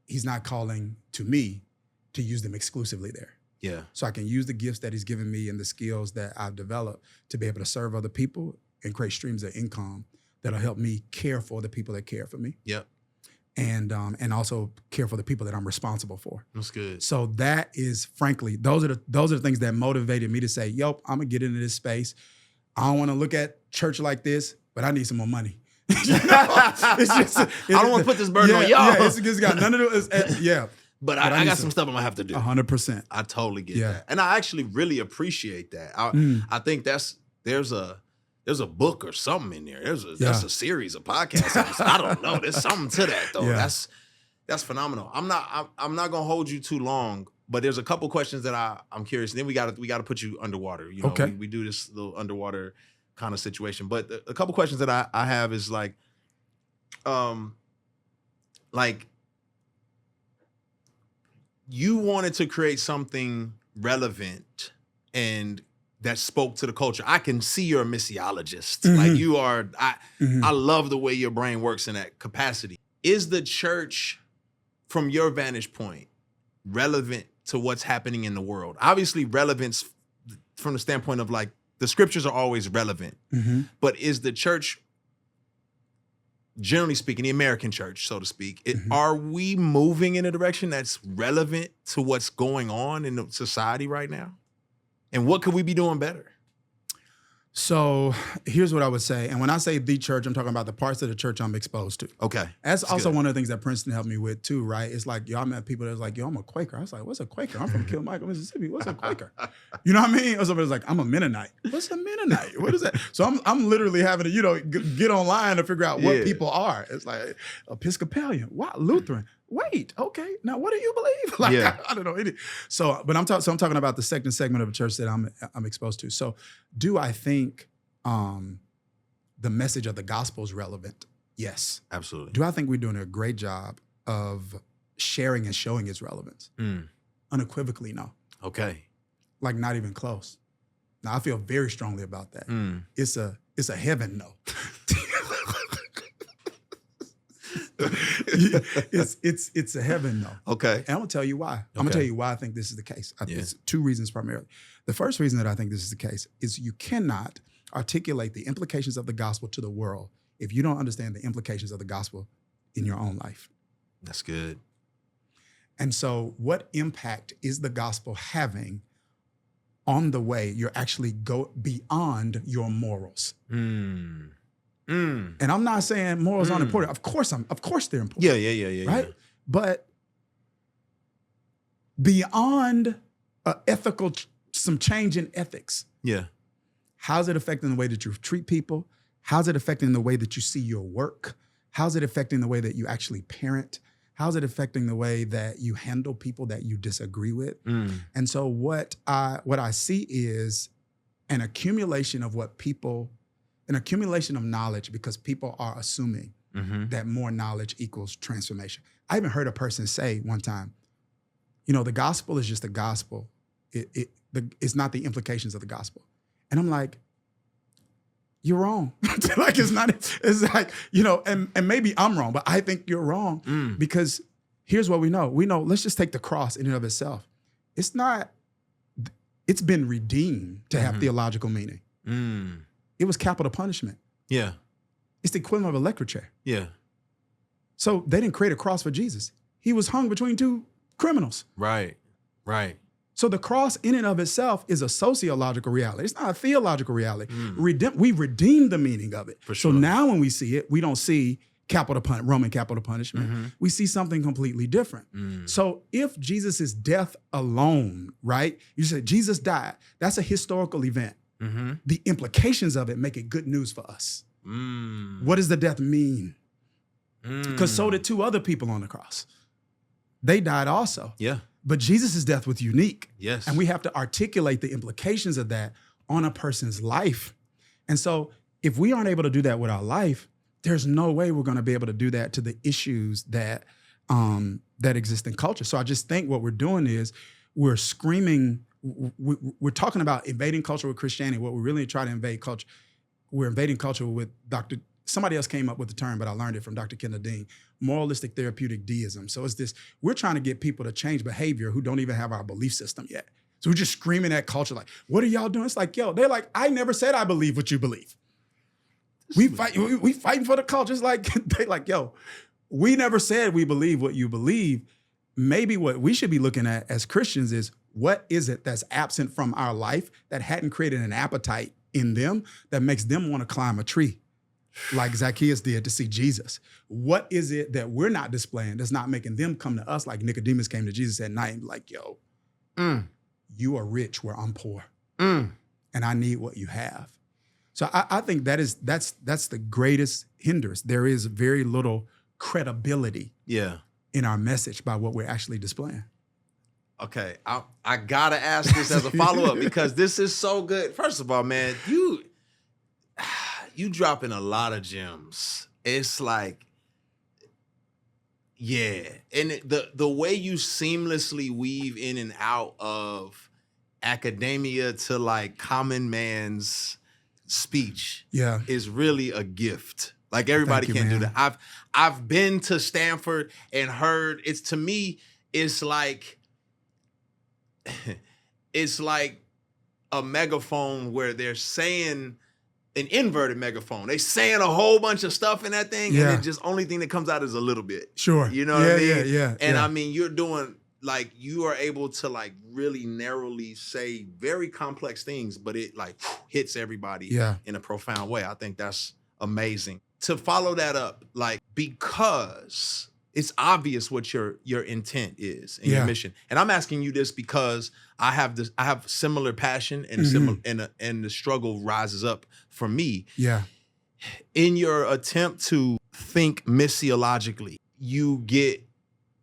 he's not calling to me to use them exclusively there. Yeah. So I can use the gifts that he's given me and the skills that I've developed to be able to serve other people and create streams of income that'll help me care for the people that care for me. Yep. And also care for the people that I'm responsible for. That's good. So that is, frankly, those are the things that motivated me to say, yo, I'm gonna get into this space. I don't want to look at church like this, but I need some more money. I don't want to put this burden on y'all. Yeah, it's got nothing to do. But I got some stuff I'm gonna have to do. 100%. I totally get that, and I actually really appreciate that. I think there's a book or something in there. That's a series of podcasts. I don't know. There's something to that though. Yeah. That's phenomenal. I'm not gonna hold you too long, but there's a couple questions that I'm curious. And then we gotta put you underwater. You know, okay. We do this little underwater kind of situation. But a couple questions that I have is like you wanted to create something relevant and that spoke to the culture. I can see you're a missiologist. Like you are, I love the way your brain works in that capacity. Is the church, from your vantage point, relevant to what's happening in the world? Obviously, relevance from the standpoint of like the scriptures are always relevant, but is the church, generally speaking, the American church, so to speak, are we moving in a direction that's relevant to what's going on in the society right now? And what could we be doing better? So here's what I would say. And when I say the church, I'm talking about the parts of the church I'm exposed to. Okay. That's also one of the things that Princeton helped me with too, right? It's like, I met people that was like, I'm a Quaker. I was like, what's a Quaker? I'm from Kilmichael, Mississippi. What's a Quaker? You know what I mean? Or somebody was like, I'm a Mennonite. What's a Mennonite? What is that? So I'm literally having to, get online to figure out what people are. It's like Episcopalian. Wow, Lutheran. Wait, okay. Now, what do you believe? Like, I don't know. So, but I'm talking about the second segment of a church that I'm exposed to. So, do I think the message of the gospel is relevant? Yes, absolutely. Do I think we're doing a great job of sharing and showing its relevance? Unequivocally, no. Okay. Like not even close. Now, I feel very strongly about that. It's a heaven no. It's a heaven no. Okay. And I'm gonna tell you why. I'm gonna tell you why I think this is the case. It's two reasons primarily. The first reason that I think this is the case is you cannot articulate the implications of the gospel to the world if you don't understand the implications of the gospel in your own life. That's good. And so what impact is the gospel having on the way you're actually go beyond your morals? And I'm not saying morals aren't important. Of course they're important. Yeah. Right? Yeah. But beyond ethical, some change in ethics. Yeah. How's it affecting the way that you treat people? How's it affecting the way that you see your work? How's it affecting the way that you actually parent? How's it affecting the way that you handle people that you disagree with? And so what I see is an accumulation of an accumulation of knowledge because people are assuming that more knowledge equals transformation. I even heard a person say one time, the gospel is just the gospel. It's not the implications of the gospel. And I'm like, you're wrong. Like it's like, and maybe I'm wrong, but I think you're wrong because here's what we know. We know, let's just take the cross in and of itself. It's been redeemed to have theological meaning. It was capital punishment. Yeah. It's the equivalent of a Lecrae chair. Yeah. So they didn't create a cross for Jesus. He was hung between two criminals. Right. So the cross in and of itself is a sociological reality. It's not a theological reality. We redeemed the meaning of it. For sure. So now when we see it, we don't see Roman capital punishment. We see something completely different. So if Jesus' death alone, right? You said Jesus died. That's a historical event. The implications of it make it good news for us. What does the death mean? Because so did two other people on the cross. They died also. Yeah. But Jesus' death was unique. Yes. And we have to articulate the implications of that on a person's life. And so if we aren't able to do that with our life, there's no way we're going to be able to do that to the issues that exist in culture. So I just think what we're doing is we're screaming. We're talking about invading culture with Christianity. What we're really trying to invade culture, we're invading culture with somebody else came up with the term, but I learned it from Dr. Kendall Dean, moralistic therapeutic deism. So it's this, we're trying to get people to change behavior who don't even have our belief system yet. So we're just screaming at culture like, what are y'all doing? It's like, they're like, I never said I believe what you believe. We fighting for the culture. It's like, they like, we never said we believe what you believe. Maybe what we should be looking at as Christians is, what is it that's absent from our life that hadn't created an appetite in them that makes them want to climb a tree like Zacchaeus did to see Jesus? What is it that we're not displaying that's not making them come to us like Nicodemus came to Jesus at night and be like, you are rich where I'm poor and I need what you have. So I think that's the greatest hindrance. There is very little credibility in our message by what we're actually displaying. Okay, I gotta ask this as a follow-up because this is so good. First of all, man, you dropping a lot of gems. It's like, and the way you seamlessly weave in and out of academia to like common man's speech Yeah. is really a gift. Like everybody can't do that. I've been to Stanford and heard to me, it's like a megaphone where they're saying an inverted megaphone. They saying a whole bunch of stuff in that thing, and it just only thing that comes out is a little bit. Sure. You know what I mean? Yeah. And I mean, you're doing like you are able to like really narrowly say very complex things, but it like hits everybody in a profound way. I think that's amazing. To follow that up, like because it's obvious what your intent is and your mission. And I'm asking you this because I have similar passion and and the struggle rises up for me. Yeah. In your attempt to think missiologically, you get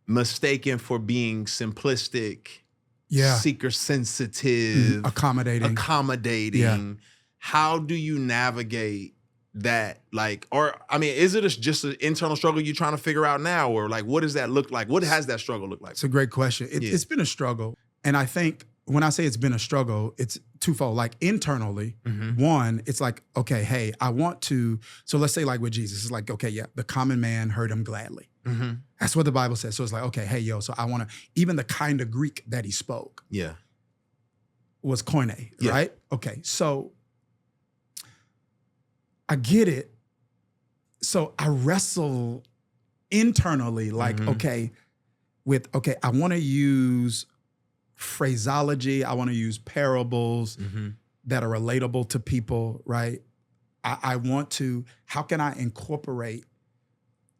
mistaken for being simplistic, seeker sensitive, accommodating. Yeah. How do you navigate that? Like, or I mean, is it just an internal struggle you're trying to figure out now, or like, what does that look like? What has that struggle look like? It's a great question. It's been a struggle, and I think when I say it's been a struggle, it's twofold. Like internally, one, it's like, okay, hey, I want to. So let's say like with Jesus, it's like, okay, yeah, the common man heard him gladly. That's what the Bible says. So it's like, okay, hey, yo, so I want to. Even the kind of Greek that he spoke, was koine, right? Okay, so I get it. So I wrestle internally, like, I want to use phraseology. I want to use parables that are relatable to people, right? I want to, how can I incorporate,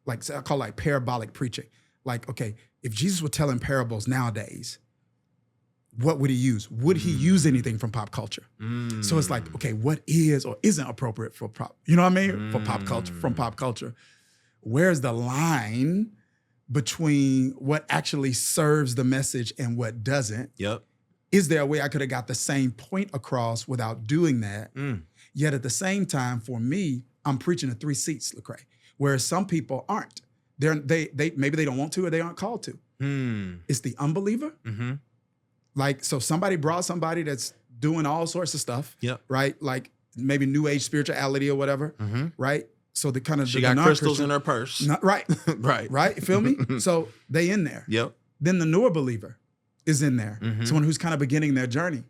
like, I call it like parabolic preaching. Like, okay, if Jesus were telling parables nowadays, what would he use? Would he use anything from pop culture? So it's like, okay, what is or isn't appropriate for pop? You know what I mean? For pop culture, from pop culture. Where's the line between what actually serves the message and what doesn't? Yep. Is there a way I could have got the same point across without doing that? Yet at the same time, for me, I'm preaching to 3 seats, Lecrae, whereas some people aren't. They maybe they don't want to or they aren't called to. It's the unbeliever. Like, so somebody brought somebody that's doing all sorts of stuff, right? Like maybe new age spirituality or whatever, right? So the kind of she got crystals in her purse, right? right. You feel me? So they in there. Then the newer believer is in there, someone who's kind of beginning their journey.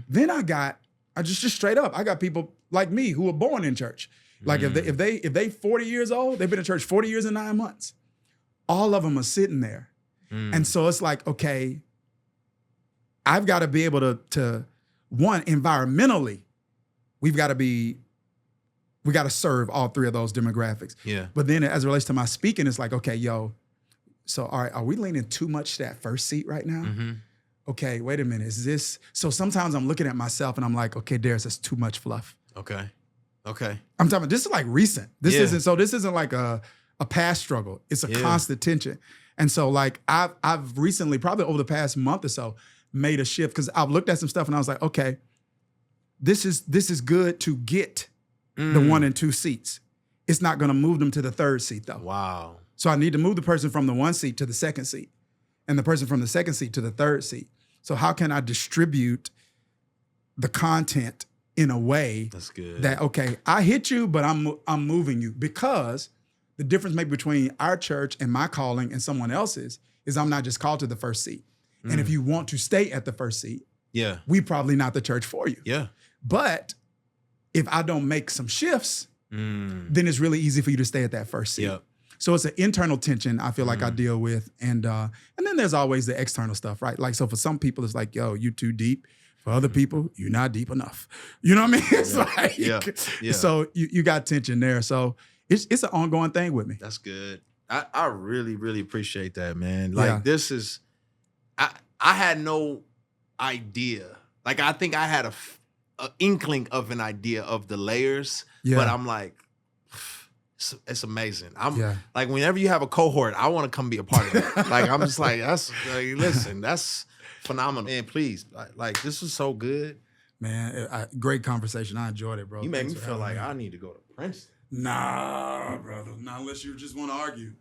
Then I just straight up, I got people like me who were born in church. Like if they 40 years old, they've been in church 40 years and 9 months. All of them are sitting there, and so it's like, okay, I've got to be able to one, environmentally, we got to serve all 3 of those demographics. But then as it relates to my speaking, it's like, okay, yo, so all right, are we leaning too much to that first seat right now? Okay, wait a minute, is this, so sometimes I'm looking at myself and I'm like, okay, Dharius, that's too much fluff. Okay. I'm talking about, this is like recent. This isn't like a past struggle. It's a constant tension. And so like I've recently, probably over the past month or so, made a shift because I've looked at some stuff and I was like, okay, this is good to get the 1 and 2 seats. It's not going to move them to the 3rd seat though. Wow. So I need to move the person from the 1 seat to the 2nd seat and the person from the 2nd seat to the 3rd seat. So how can I distribute the content in a way that's good that, okay, I hit you, but I'm moving you, because the difference maybe between our church and my calling and someone else's is I'm not just called to the 1st seat. And if you want to stay at the 1st seat, we probably not the church for you. But if I don't make some shifts, then it's really easy for you to stay at that 1st seat. So it's an internal tension I feel like I deal with. And then there's always the external stuff, right? Like, so for some people, it's like, yo, you too deep. For other people, you're not deep enough. You know what I mean? It's like, so you got tension there. So it's an ongoing thing with me. That's good. I really, really appreciate that, man. Like this is, I had no idea. Like, I think I had a inkling of an idea of the layers, but I'm like, it's amazing. I'm like, whenever you have a cohort, I want to come be a part of it. Like, I'm just like, listen, that's phenomenal. Man, please, like this is so good. Man, great conversation. I enjoyed it, bro. You made me feel like I need to go to Princeton. Nah, brother. Not unless you just want to argue.